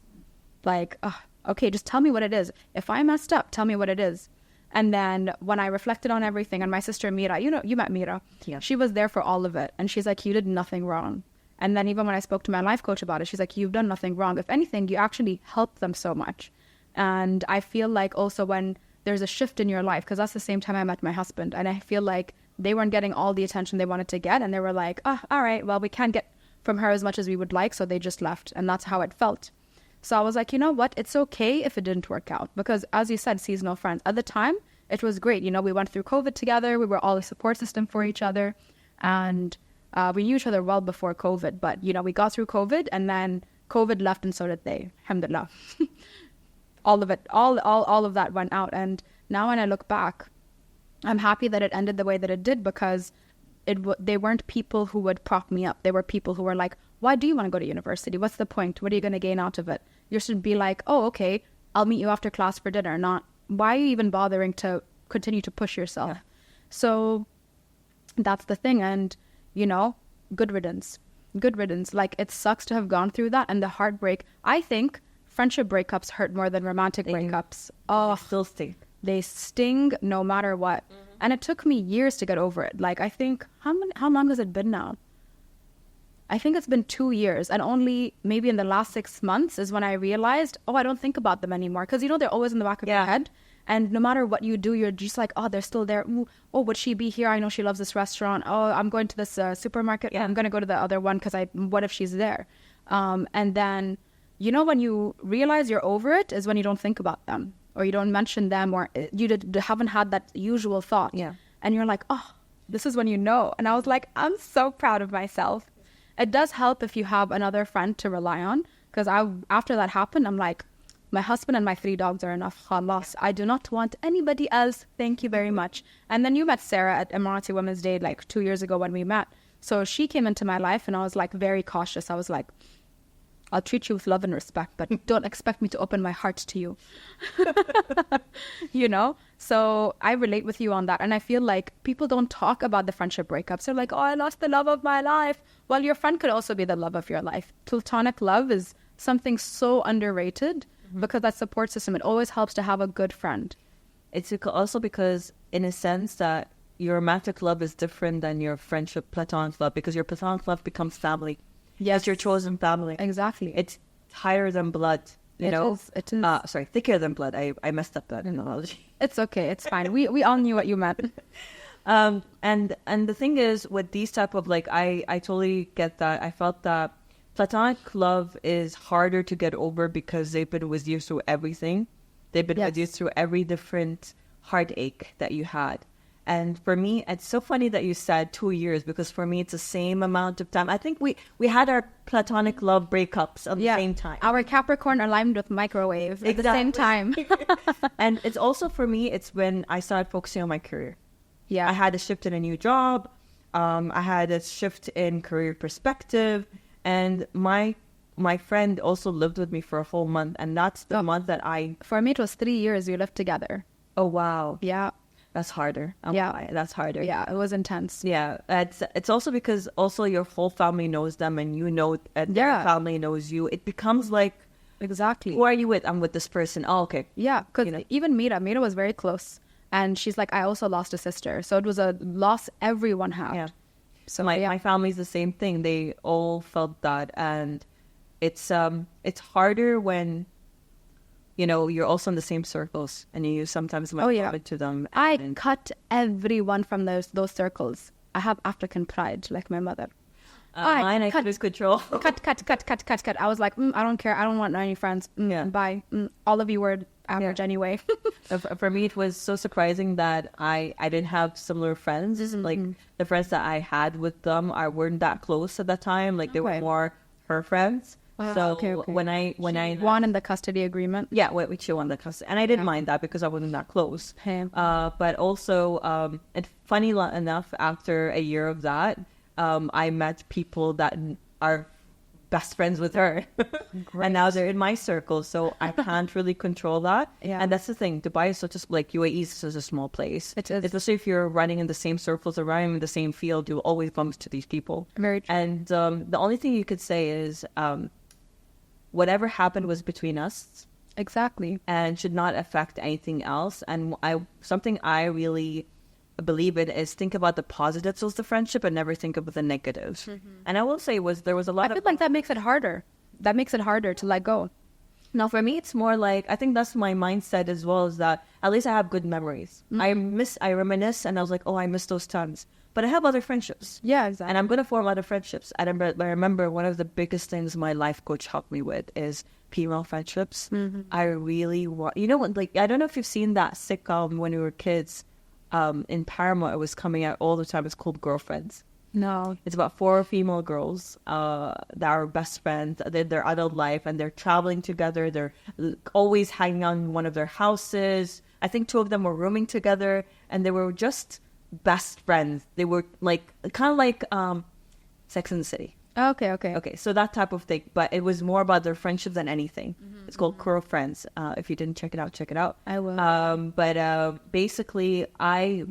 Like, okay, just tell me what it is. If I messed up, tell me what it is. And then when I reflected on everything, and my sister Mira, you met Mira. Yeah. She was there for all of it. And she's like, you did nothing wrong. And then even when I spoke to my life coach about it, she's like, you've done nothing wrong. If anything, you actually helped them so much. And I feel like also when there's a shift in your life, because that's the same time I met my husband. And I feel like they weren't getting all the attention they wanted to get. And they were like, all right, well, we can't get from her as much as we would like. So they just left. And that's how it felt. So I was like, you know what? It's okay if it didn't work out. Because as you said, seasonal friends. At the time, it was great. We went through COVID together. We were all a support system for each other. And we knew each other well before COVID. But, we got through COVID and then COVID left and so did they. Alhamdulillah. All of it, all of that went out. And now when I look back, I'm happy that it ended the way that it did because they weren't people who would prop me up. They were people who were like, why do you want to go to university? What's the point? What are you going to gain out of it? You should be like, oh, okay, I'll meet you after class for dinner. Not, why are you even bothering to continue to push yourself? Yeah. So that's the thing. And, good riddance. Good riddance. Like, it sucks to have gone through that. And the heartbreak, I think friendship breakups hurt more than romantic breakups. Oh, they still sting. They sting no matter what. Mm-hmm. And it took me years to get over it. Like, I think, how long has it been now? I think it's been 2 years. And only maybe in the last 6 months is when I realized, I don't think about them anymore. Because, they're always in the back of your head. And no matter what you do, you're just like, they're still there. Ooh, would she be here? I know she loves this restaurant. I'm going to this supermarket. Yeah, I'm going to go to the other one because what if she's there? And then, when you realize you're over it is when you don't think about them. Or you don't mention them, or you haven't had that usual thought. Yeah. And you're like, this is when you know. And I was like, I'm so proud of myself. It does help if you have another friend to rely on. Because after that happened, I'm like, my husband and my 3 dogs are enough. Khalas. I do not want anybody else. Thank you very much. And then you met Sarah at Emirati Women's Day like 2 years ago when we met. So she came into my life and I was like very cautious. I was like, I'll treat you with love and respect, but don't expect me to open my heart to you. So I relate with you on that. And I feel like people don't talk about the friendship breakups. They're like, I lost the love of my life. Well, your friend could also be the love of your life. Platonic love is something so underrated because that support system, it always helps to have a good friend. It's also because in a sense that your romantic love is different than your friendship platonic love because your platonic love becomes family. Yes, it's your chosen family. Exactly. It's higher than blood. It is. Sorry, thicker than blood. I messed up that analogy. It's okay. It's fine. We all knew what you meant. And the thing is, with these type of I totally get that. I felt that platonic love is harder to get over because they've been with you through everything. They've been with you through every different heartache that you had. And for me, it's so funny that you said 2 years because for me, it's the same amount of time. I think we had our platonic love breakups at the same time. Our Capricorn aligned with microwave at the same time. And it's also for me, it's when I started focusing on my career. Yeah, I had a shift in a new job. I had a shift in career perspective. And my my friend also lived with me for a whole month, and that's the month that For me, it was 3 years we lived together. Oh, wow. Yeah. That's harder. That's harder. Yeah, it was intense. Yeah, it's also because also your whole family knows them, and you know their family knows you. It becomes like, exactly. Who are you with? I'm with this person. Oh, okay. Yeah, because even Maitha was very close, and she's like, I also lost a sister, so it was a loss everyone had. Yeah. So my family's the same thing. They all felt that, and it's harder when, you're also in the same circles, and you sometimes might bump into them. I cut everyone from those circles. I have African pride, like my mother. Mine, I lose control. Cut. I was like, I don't care. I don't want any friends. Bye. All of you were average anyway. For me, it was so surprising that I didn't have similar friends. Like the friends that I had with them, I weren't that close at that time. Like they were more her friends. So when I won in the custody agreement, she won the custody, and I didn't mind that because I wasn't that close. But also, funny enough, after a year of that, I met people that are best friends with her, and now they're in my circle. So I can't really control that. And that's the thing. Dubai is UAE is such a small place. It is. Especially if you're running in the same circles or running in the same field, you'll always bump into these people. Very true. And the only thing you could say is, whatever happened was between us. Exactly. And should not affect anything else. And something I really believe in is think about the positives of the friendship and never think about the negatives. And I will say there was a lot I feel like that makes it harder. That makes it harder to let go. Now, for me, it's more like, I think that's my mindset as well, is that at least I have good memories. I reminisce, and I was like, oh, I miss those times. But I have other friendships. Yeah, exactly. And I'm going to form other friendships. I remember one of the biggest things my life coach helped me with is female friendships. I really want, I don't know if you've seen that sitcom when we were kids. In Paramount, it was coming out all the time. It's called Girlfriends. No. It's about 4 female girls that are best friends. They're their adult life, and they're traveling together. They're always hanging out in one of their houses. I think 2 of them were rooming together, and they were just best friends. They were kind of like Sex and the City. Okay, so that type of thing. But it was more about their friendship than anything. It's called Girlfriends. If you didn't check it out. I will. But basically, I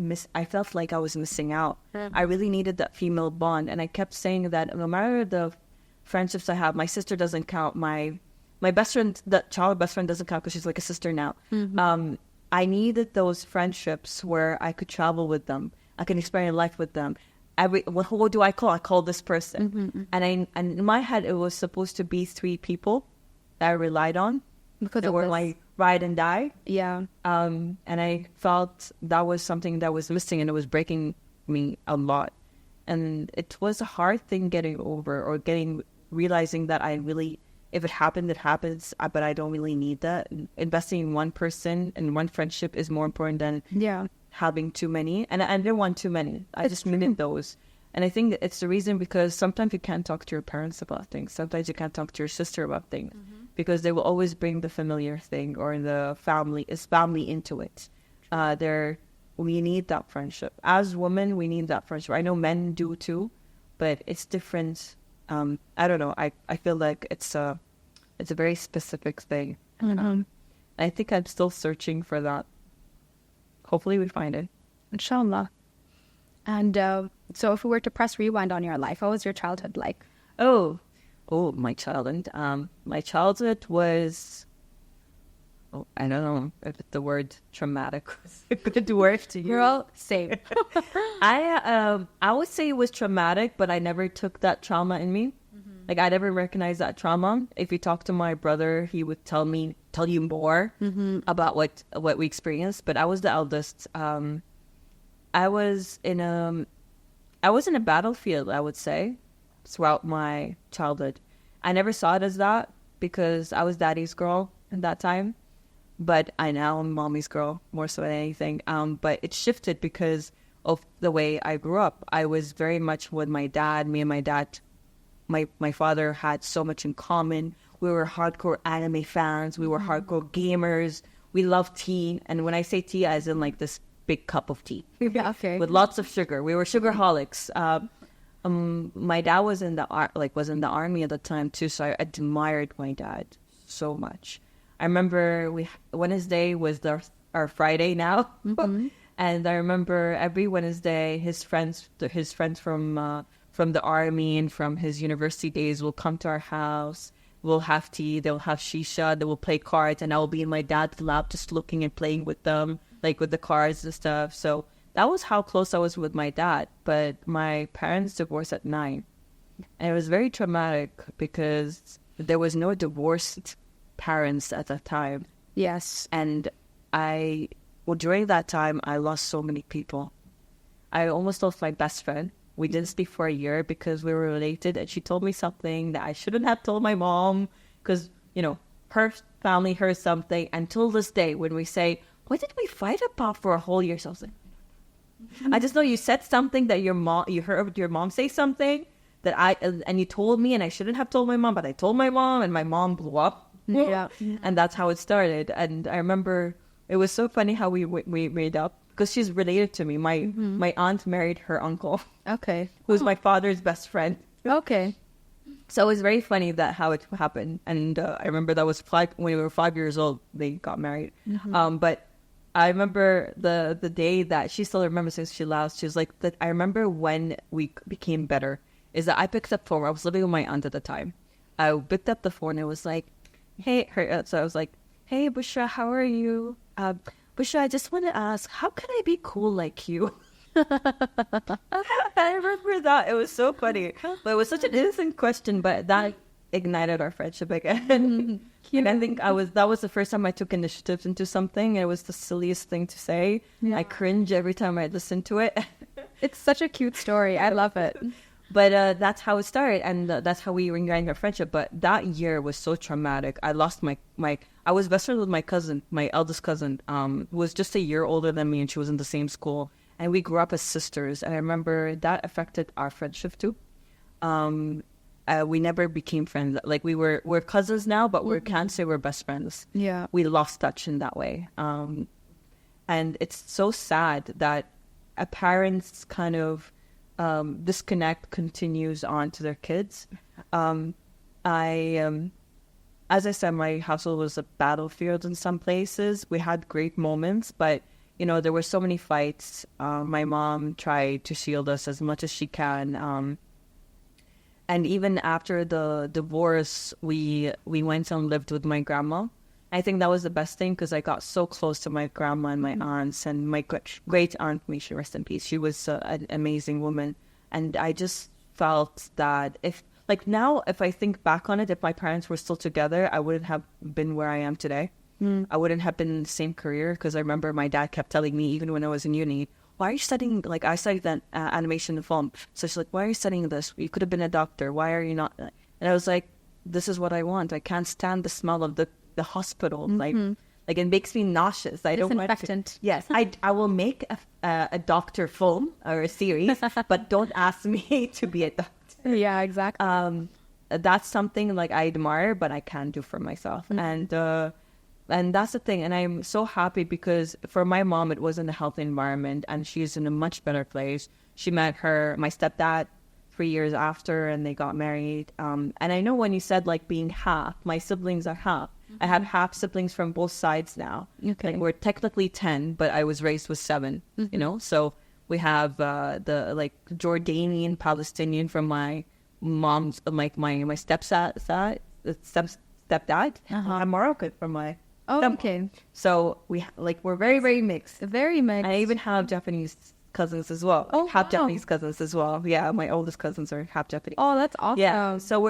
felt like I was missing out. I really needed that female bond. And I kept saying that no matter the friendships I have, my sister doesn't count. My best friend, that child best friend doesn't count because she's like a sister now. I needed those friendships where I could travel with them. I can experience life with them. Who do I call? I call this person. And in my head, it was supposed to be 3 people that I relied on. Because they were like ride and die. Yeah. And I felt that was something that was missing, and it was breaking me a lot. And it was a hard thing getting over, or realizing that if it happened, it happens, but I don't really need that. Investing in one person and one friendship is more important than having too many. And I didn't want too many. I just needed those. And I think it's the reason, because sometimes you can't talk to your parents about things. Sometimes you can't talk to your sister about things because they will always bring the familiar thing or the family into it. We need that friendship. As women, we need that friendship. I know men do too, but it's different. I don't know. I feel like it's a very specific thing. I think I'm still searching for that. Hopefully we find it. Inshallah. And so if we were to press rewind on your life, what was your childhood like? Oh, my childhood. My childhood was, I don't know if the word traumatic was a good word to use. Girl, same. I would say it was traumatic, but I never took that trauma in me. Like, I never recognized that trauma. If you talk to my brother, he would tell you more about what we experienced. But I was the eldest. I was in a battlefield, I would say, throughout my childhood. I never saw it as that because I was daddy's girl at that time. But I now am mommy's girl more so than anything. But it shifted because of the way I grew up. I was very much with my dad. Me and my dad, my father had so much in common. We were hardcore anime fans. We were hardcore gamers. We loved tea. And when I say tea, as in like this big cup of tea. Yeah, okay. With lots of sugar. We were sugarholics. My dad was in the was in the army at the time too, so I admired my dad so much. I remember Wednesday was our Friday now, and I remember every Wednesday his friends from the army and from his university days will come to our house. We'll have tea, they'll have shisha, they will play cards, and I will be in my dad's lap just looking and playing with them, like with the cards and stuff. So that was how close I was with my dad. But my parents divorced at 9. And it was very traumatic because there was no divorced parents at that time. Yes. And during that time, I lost so many people. I almost lost my best friend. We didn't speak for a year because we were related, and she told me something that I shouldn't have told my mom because, her family heard something. Until this day, when we say, what did we fight about for a whole year? So I was like, I just know you said something that you heard your mom say something and you told me, and I shouldn't have told my mom, but I told my mom, and my mom blew up. Yeah. And that's how it started. And I remember it was so funny how we made up. Because she's related to me. My aunt married her uncle. Okay. Who's my father's best friend. Okay. So it was very funny how it happened. And I remember that was when we were 5 years old, they got married. But I remember the day that she still remembers since she left. She was like, I remember when we became better. Is that I picked up the phone. I was living with my aunt at the time. I picked up the phone and it was like, hey, so I was like, hey, Bushra, how are you? Bushra, I just want to ask, how can I be cool like you? I remember that. It was so funny. But it was such an innocent question, but that ignited our friendship again. And I think that was the first time I took initiative into something. It was the silliest thing to say. Yeah. I cringe every time I listen to it. It's such a cute story. I love it. But that's how it started, and that's how we ignited our friendship. But that year was so traumatic. I lost I was best friends with my cousin, my eldest cousin, who was just a year older than me, and she was in the same school. And we grew up as sisters. And I remember that affected our friendship too. We never became friends. Like we're cousins now, but we can't say we're best friends. Yeah. We lost touch in that way. And it's so sad that a parent's kind of disconnect continues on to their kids. As I said, my household was a battlefield in some places. We had great moments, but there were so many fights. My mom tried to shield us as much as she can. And even after the divorce, we went and lived with my grandma. I think that was the best thing because I got so close to my grandma and my aunts, and my great aunt, may she rest in peace. She was an amazing woman. And I just felt that if I think back on it, if my parents were still together, I wouldn't have been where I am today. I wouldn't have been in the same career because I remember my dad kept telling me, even when I was in uni, why are you studying, I studied that animation and film. So she's like, why are you studying this? You could have been a doctor. Why are you not? And I was like, this is what I want. I can't stand the smell of the hospital. Like it makes me nauseous. I don't want to. Yes, I will make a doctor film or a series, but don't ask me to be a doctor. Yeah, exactly. That's something I admire, but I can't do for myself. And that's the thing. And I'm so happy because for my mom, it was in a healthy environment, and she's in a much better place. She met my stepdad 3 years after, and they got married. And I know when you said being half, my siblings are half. I have half siblings from both sides now. Okay. We're technically 10, but I was raised with 7, So we have the Jordanian, Palestinian from my mom's, my stepdad, and Moroccan from my okay. So we're very, very mixed. Very mixed. I even have Japanese cousins as well. Half Japanese cousins as well. Yeah, my oldest cousins are half Japanese. Oh, that's awesome. Yeah, so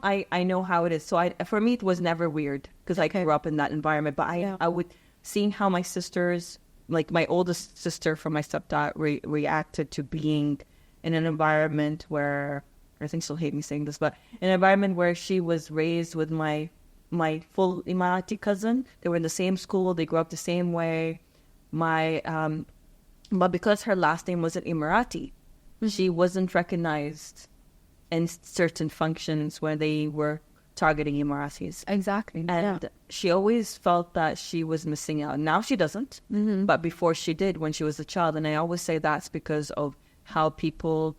I know how it is. So for me, it was never weird because I grew up in that environment. But I would seeing how my sisters, my oldest sister from my stepdad, reacted to being in an environment where, I think she'll hate me saying this, but an environment where she was raised with my full Emirati cousin. They were in the same school. They grew up the same way. But because her last name wasn't Emirati, she wasn't recognized in certain functions where they were targeting Emiratis. Exactly. And she always felt that she was missing out. Now she doesn't, but before she did when she was a child. And I always say that's because of how people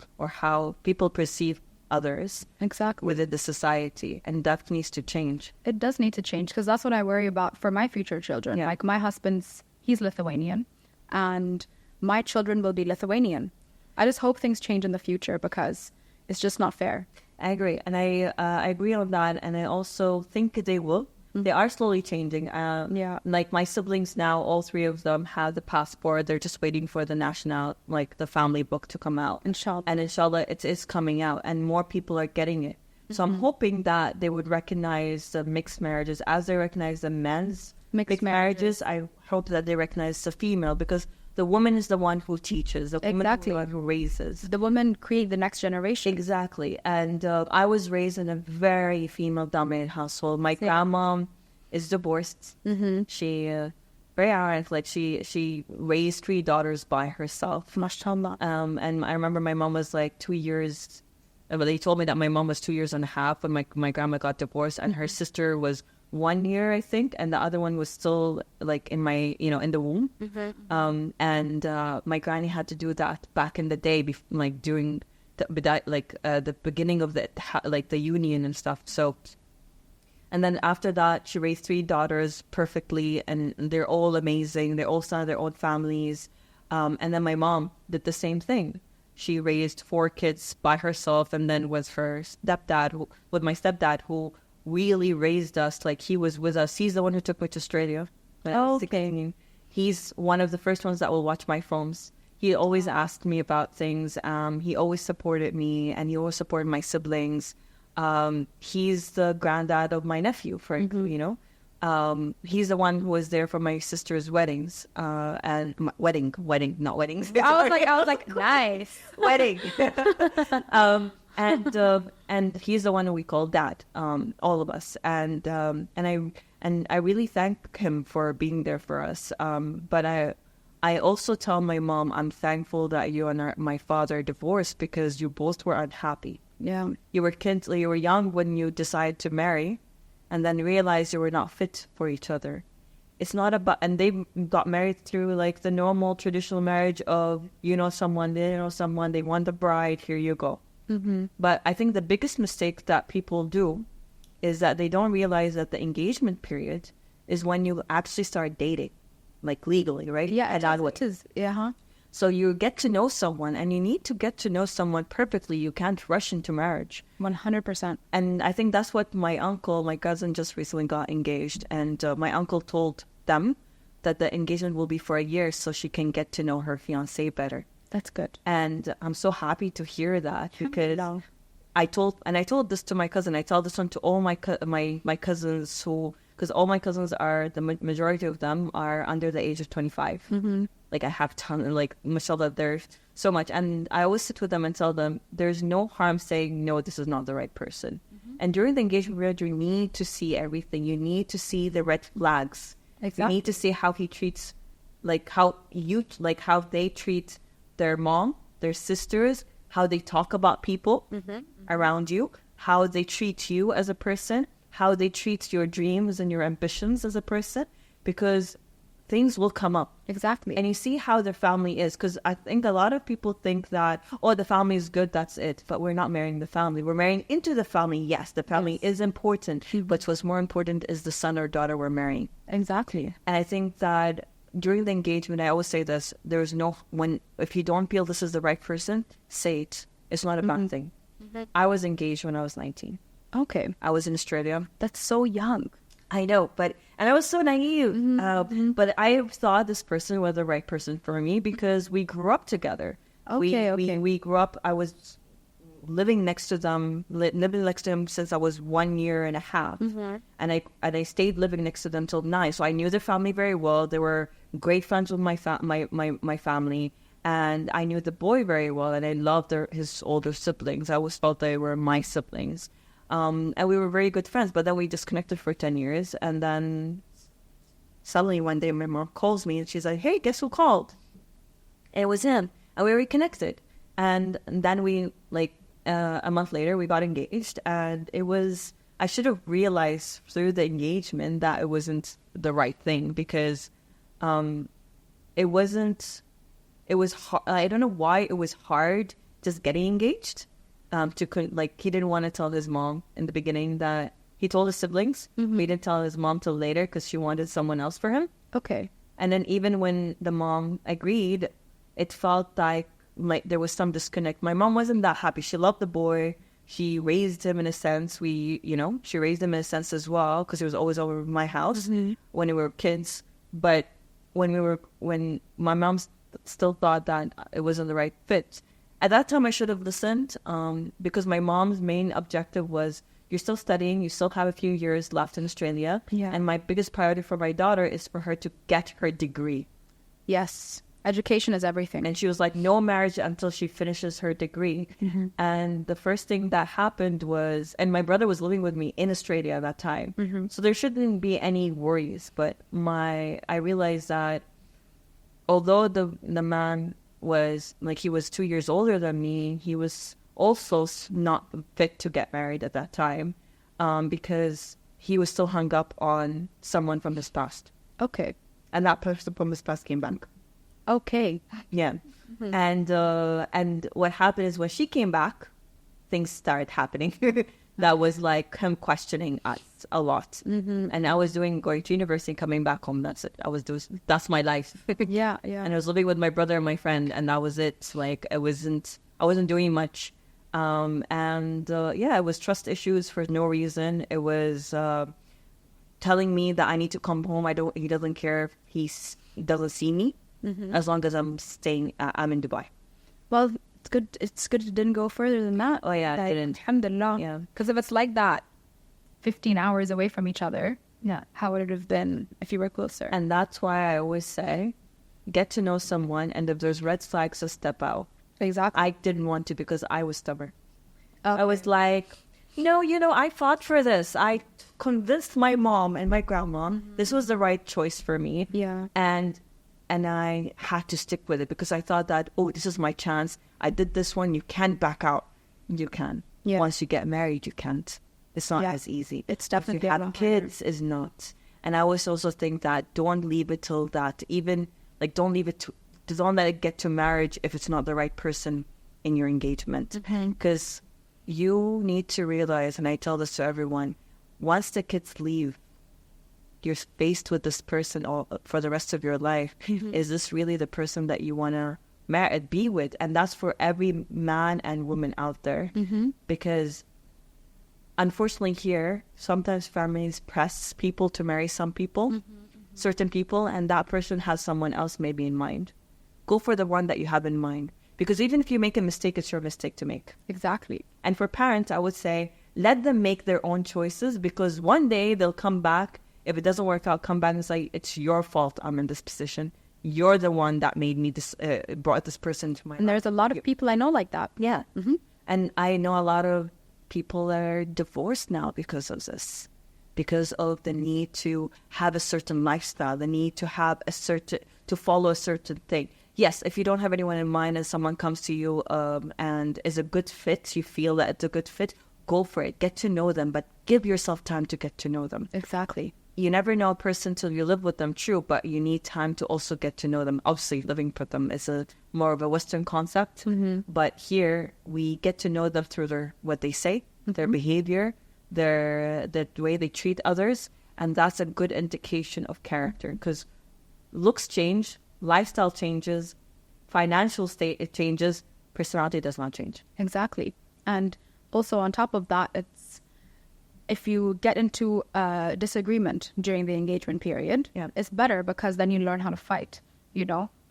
perceive others Exactly. within the society, and that needs to change. It does need to change, because that's what I worry about for my future children. Yeah. Like my husband's, he's Lithuanian, and my children will be Lithuanian. I just hope things change in the future, because it's just not fair. I agree, and I agree on that, and I also think they will. They are slowly changing. Yeah. Like my siblings now, all three of them have the passport. They're just waiting for the the family book to come out. Inshallah. And inshallah, it is coming out, and more people are getting it. So I'm hoping that they would recognize the mixed marriages as they recognize the men's Mixed marriages. I hope that they recognize the female, because the woman is the one who teaches. The woman is the one who raises. The women create the next generation. Exactly. And I was raised in a very female-dominated household. My grandma is divorced. She very ironic. Like she raised 3 daughters by herself. Mashallah. And I remember my mom was like 2 years. They told me that my mom was 2 years and a half when my grandma got divorced, and her sister was 1 year, I think, and the other one was still like in in the womb. And my granny had to do that back in the day, during the beginning of the union and stuff. So, and then after that, she raised 3 daughters perfectly, and they're all amazing. They all started their own families. And then my mom did the same thing. She raised 4 kids by herself, and then with my stepdad, who really raised us. Like, he was with us. He's the one who took me to Australia. Okay. He's one of the first ones that will watch my films. He always asked me about things. He always supported me, and he always supported my siblings. He's the granddad of my nephew, he's the one who was there for my sister's weddings, and wedding, not weddings. I was like, nice. Wedding. And he's the one who we call dad, all of us. And I really thank him for being there for us. But I also tell my mom, I'm thankful that you and my father divorced, because you both were unhappy. Yeah. You were young when you decided to marry, and then realized you were not fit for each other. It's not about, and they got married through like the normal traditional marriage of, someone, they want the bride, here you go. But I think the biggest mistake that people do is that they don't realize that the engagement period is when you actually start dating, like legally, right? Yeah, it is. Yeah. So you get to know someone, and you need to get to know someone perfectly. You can't rush into marriage. 100%. And I think that's what my cousin just recently got engaged. And my uncle told them that the engagement will be for a year so she can get to know her fiancé better. That's good. And I'm so happy to hear that, because I told this to my cousin. I tell this one to all my cousins, because all my cousins the majority of them are under the age of 25. Like, I have mashallah, there's so much. And I always sit with them and tell them, there's no harm saying, no, this is not the right person. And during the engagement period, you need to see everything. You need to see the red flags. Exactly. You need to see how he treats, how they treat their mom, their sisters, how they talk about people around you, how they treat you as a person, how they treat your dreams and your ambitions as a person, because things will come up. Exactly. And you see how their family is, because I think a lot of people think that, the family is good, that's it. But we're not marrying the family. We're marrying into the family. Yes, the family is important, but what's more important is the son or daughter we're marrying. Exactly. And I think that during the engagement, I always say this, if you don't feel this is the right person, say it. It's not a bad thing. I was engaged when I was 19. Okay. I was in Australia. That's so young. I know, and I was so naive. But I thought this person was the right person for me, because we grew up together. Okay. We grew up, I was living next to them since I was 1 year and a half. And I stayed living next to them till 9. So I knew their family very well. They were great friends with my family. And I knew the boy very well, and I loved his older siblings. I always felt they were my siblings. And we were very good friends, but then we disconnected for 10 years. And then suddenly one day my mom calls me, and she's like, hey, guess who called? And it was him. And we reconnected. And then we, a month later, we got engaged. And I should have realized through the engagement that it wasn't the right thing, because it wasn't it was I don't know why it was hard just getting engaged. He didn't want to tell his mom in the beginning that he told his siblings. Mm-hmm. He didn't tell his mom till later because she wanted someone else for him. Okay. And then even when the mom agreed, it felt like there was some disconnect. My mom wasn't that happy. She loved the boy. She raised him in a sense. She raised him in a sense as well because he was always over my house when we were kids. But when my mom still thought that it wasn't the right fit. At that time, I should have listened because my mom's main objective was, you're still studying, you still have a few years left in Australia. Yeah. And my biggest priority for my daughter is for her to get her degree. Yes. Education is everything. And she was like, no marriage until she finishes her degree. Mm-hmm. And the first thing that happened was, and my brother was living with me in Australia at that time. Mm-hmm. So there shouldn't be any worries. But I realized that although the man was like, he was 2 years older than me, he was also not fit to get married at that time because he was still hung up on someone from his past. Okay. And that person from his past came back. Okay. Yeah. Mm-hmm. And what happened is when she came back, things started happening. That was like him questioning us a lot. Mm-hmm. And I was going to university, coming back home. That's it. That's my life. Yeah, yeah. And I was living with my brother and my friend, and that was it. Like I wasn't doing much. It was trust issues for no reason. It was telling me that I need to come home. He doesn't care if he doesn't see me, as long as I'm in Dubai. Well, it's good it didn't go further than that. Oh yeah, it didn't. Alhamdulillah. Yeah. Because if it's like that, 15 hours away from each other, yeah, how would it have been if you were closer? And that's why I always say, get to know someone, and if there's red flags, just step out. Exactly. I didn't want to because I was stubborn. Okay. I was like, no, I fought for this. I convinced my mom and my grandma this was the right choice for me. Yeah. And I had to stick with it because I thought that, this is my chance. I did this one. You can't back out. You can. Yeah. Once you get married, you can't. It's not as easy. It's definitely if you have kids, it's not. And I always also think that don't leave it till that. Even don't let it get to marriage if it's not the right person in your engagement. Because you need to realize, and I tell this to everyone, once the kids leave, you're faced with this person for the rest of your life. Is this really the person that you want to be with? And that's for every man and woman out there. Because unfortunately here, sometimes families press people to marry some people, certain people, and that person has someone else maybe in mind. Go for the one that you have in mind. Because even if you make a mistake, it's your mistake to make. Exactly. And for parents, I would say, let them make their own choices, because one day they'll come back. If it doesn't work out, come back and say, it's your fault I'm in this position. You're the one that made me brought this person to my life. And there's a lot of people I know like that. Yeah. And I know a lot of people are divorced now because of this. Because of the need to have a certain lifestyle, the need to have to follow a certain thing. Yes, if you don't have anyone in mind and someone comes to you and is a good fit, you feel that it's a good fit, go for it. Get to know them, but give yourself time to get to know them. Exactly. You never know a person till you live with them, true, but you need time to also get to know them. Obviously, living with them is more of a Western concept, but here we get to know them through what they say, their behavior, the way they treat others, and that's a good indication of character, because looks change, lifestyle changes, financial state it changes, personality does not change. Exactly. And also on top of that, it's if you get into a disagreement during the engagement period, it's better because then you learn how to fight,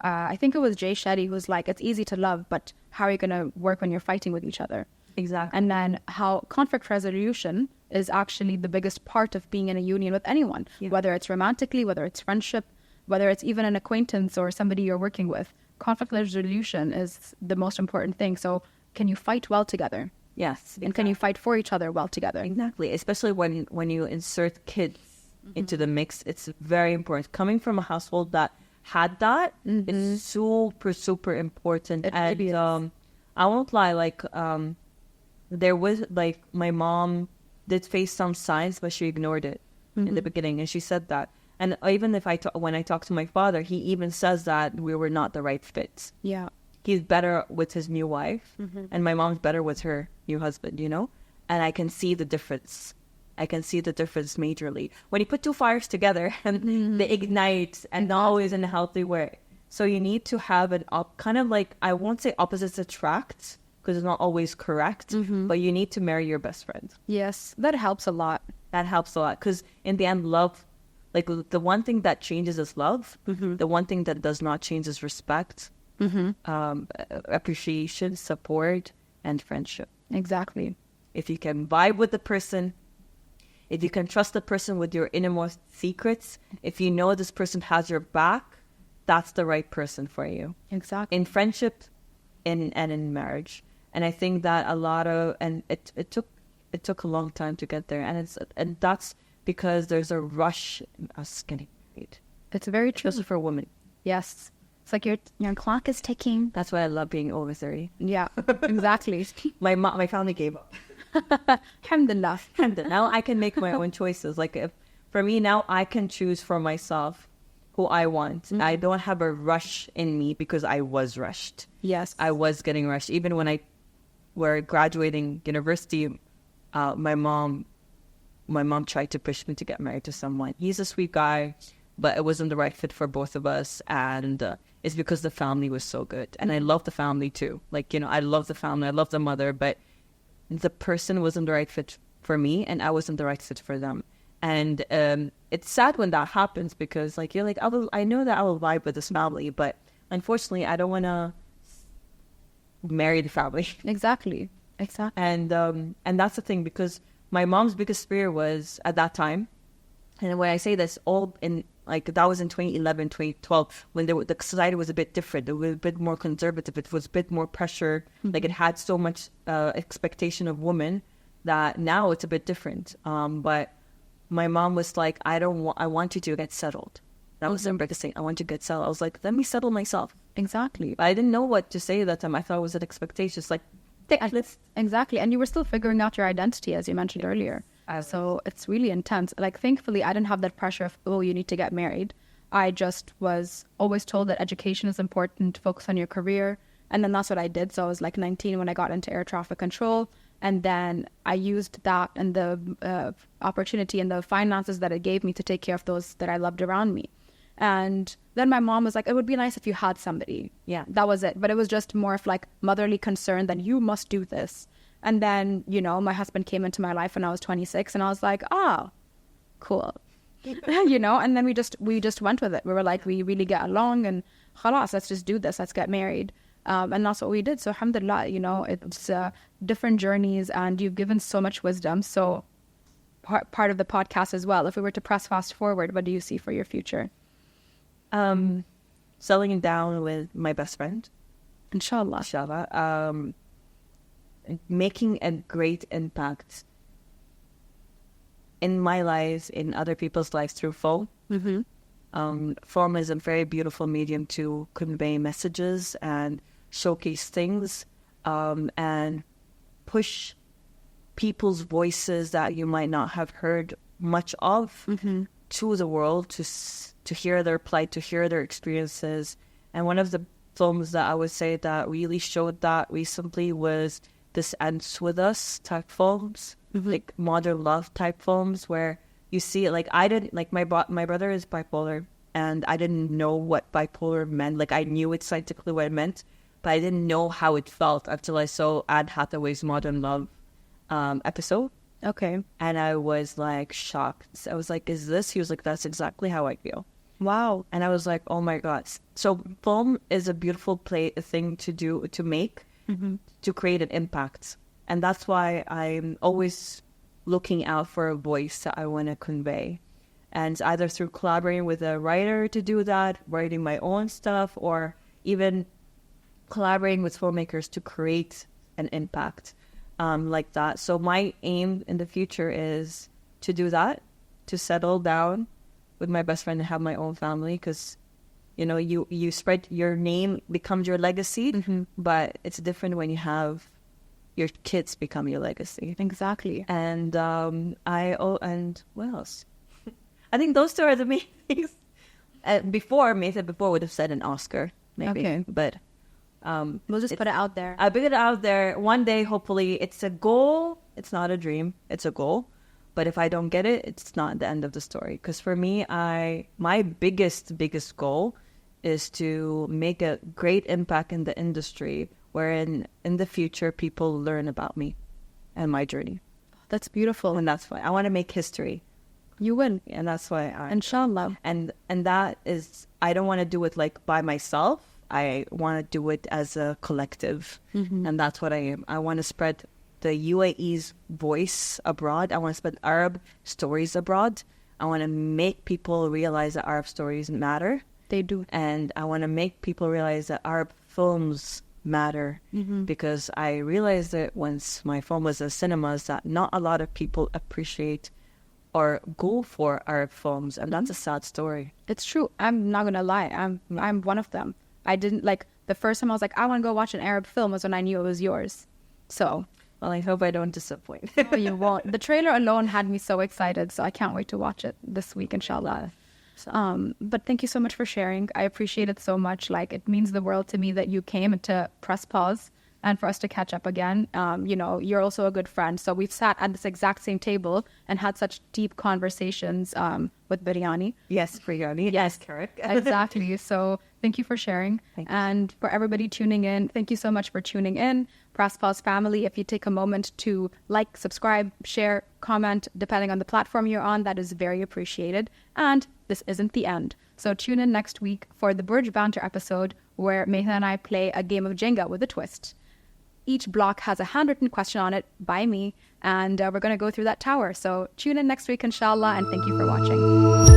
I think it was Jay Shetty who's like, it's easy to love, but how are you going to work when you're fighting with each other? Exactly. And then how conflict resolution is actually the biggest part of being in a union with anyone, whether it's romantically, whether it's friendship, whether it's even an acquaintance or somebody you're working with. Conflict resolution is the most important thing. So can you fight well together? Yes. Exactly. And can you fight for each other well together? Exactly. Especially when you insert kids into the mix, it's very important. Coming from a household that had that is super, super important. And I won't lie, there was, my mom did face some signs, but she ignored it in the beginning. And she said that. And even if when I talk to my father, he even says that we were not the right fit. Yeah. He's better with his new wife, and my mom's better with her new husband, And I can see the difference. I can see the difference majorly. When you put two fires together, and they ignite, and not always in a healthy way. So you need to have kind of like, I won't say opposites attract, because it's not always correct, but you need to marry your best friend. Yes, that helps a lot. That helps a lot, because in the end, love, like the one thing that changes is love. The one thing that does not change is respect. Appreciation, support, and friendship. Exactly. If you can vibe with the person, if you can trust the person with your innermost secrets, if you know this person has your back, that's the right person for you. Exactly. In friendship and in marriage. And I think that it took a long time to get there. And that's because there's a rush in us getting married. It's very true. Especially for women. Yes. It's like your clock is ticking. That's why I love being over 30. Yeah, exactly. My family gave up. Alhamdulillah. Now I can make my own choices. For me now, I can choose for myself who I want. I don't have a rush in me because I was rushed. Yes. I was getting rushed. Even when I were graduating university, my mom tried to push me to get married to someone. He's a sweet guy, but it wasn't the right fit for both of us. And it's because the family was so good. And I love the family too. I love the family. I love the mother, but the person wasn't the right fit for me, and I wasn't the right fit for them. And it's sad when that happens, because I know that I will vibe with this family, but unfortunately I don't want to marry the family. Exactly. And that's the thing, because my mom's biggest fear was at that time, and when I say this, all in that was in 2011, 2012, when the society was a bit different. It was a bit more conservative. It was a bit more pressure. It had so much expectation of women that now it's a bit different. But my mom was like, I want you to get settled. That was her biggest thing. I want you to get settled. I was like, let me settle myself. Exactly. But I didn't know what to say at that time. I thought it was an expectation. It's exactly. And you were still figuring out your identity, as you mentioned earlier. So it's really intense. Thankfully, I didn't have that pressure of, oh, you need to get married. I just was always told that education is important, focus on your career. And then that's what I did. So I was 19 when I got into air traffic control. And then I used that and the opportunity and the finances that it gave me to take care of those that I loved around me. And then my mom was like, it would be nice if you had somebody. Yeah, that was it. But it was just more of motherly concern that you must do this. And then, my husband came into my life when I was 26, and I was like, cool. And then we just went with it. We were like, we really get along, and khalas, let's just do this. Let's get married. And that's what we did. So alhamdulillah, it's different journeys, and you've given so much wisdom. So part of the podcast as well, if we were to press fast forward, what do you see for your future? Settling down with my best friend. Inshallah. Making a great impact in my lives, in other people's lives through film. Film is a very beautiful medium to convey messages and showcase things, and push people's voices that you might not have heard much of to the world, to hear their plight, to hear their experiences. And one of the films that I would say that really showed that recently was This Ends With Us type films, modern love type films, where you see I didn't, my brother is bipolar, and I didn't know what bipolar meant. I knew it scientifically what it meant, but I didn't know how it felt until I saw Anne Hathaway's Modern Love episode. Okay. And I was shocked. I was like, is this? He was like, that's exactly how I feel. Wow. And I was like, oh my God. So film is a beautiful thing to make, to create an impact. And that's why I'm always looking out for a voice that I want to convey. And either through collaborating with a writer to do that, writing my own stuff, or even collaborating with filmmakers to create an impact like that. So my aim in the future is to do that, to settle down with my best friend and have my own family, because you spread your name, becomes your legacy, but it's different when you have your kids become your legacy. Exactly. And and what else? I think those two are the main movies. Before would have said an Oscar, maybe. Okay. But We'll just put it out there. I put it out there. One day, hopefully, it's a goal. It's not a dream. It's a goal. But if I don't get it, it's not the end of the story. Because for me, my biggest goal is to make a great impact in the industry, wherein in the future people learn about me and my journey. That's beautiful. And that's why I want to make history. You will. And that's why Inshallah. And that is, I don't want to do it like by myself. I want to do it as a collective. And that's what I am. I want to spread the UAE's voice abroad. I want to spread Arab stories abroad. I want to make people realize that Arab stories matter. They do. And I want to make people realize that Arab films matter, because I realized that once my film was in cinemas that not a lot of people appreciate or go for Arab films, and that's a sad story. It's true. I'm not gonna lie. I'm one of them. I didn't like the first time I was like, I want to go watch an Arab film was when I knew it was yours. So, well, I hope I don't disappoint. Oh, you won't. The trailer alone had me so excited, so I can't wait to watch it this week, inshallah. But thank you so much for sharing. I appreciate it so much. Like, it means the world to me that you came to press pause and for us to catch up again. You know, you're also a good friend. So we've sat at this exact same table and had such deep conversations with biryani. Yes, biryani. Yes, correct. Exactly. So thank you for sharing. And for everybody tuning in, thank you so much for tuning in. Press Pause family, if you take a moment to like, subscribe, share, comment, depending on the platform you're on, that is very appreciated. And this isn't the end. So tune in next week for the Burj Banter episode where Maitha and I play a game of Jenga with a twist. Each block has a handwritten question on it by me, and we're going to go through that tower. So tune in next week, inshallah, and thank you for watching.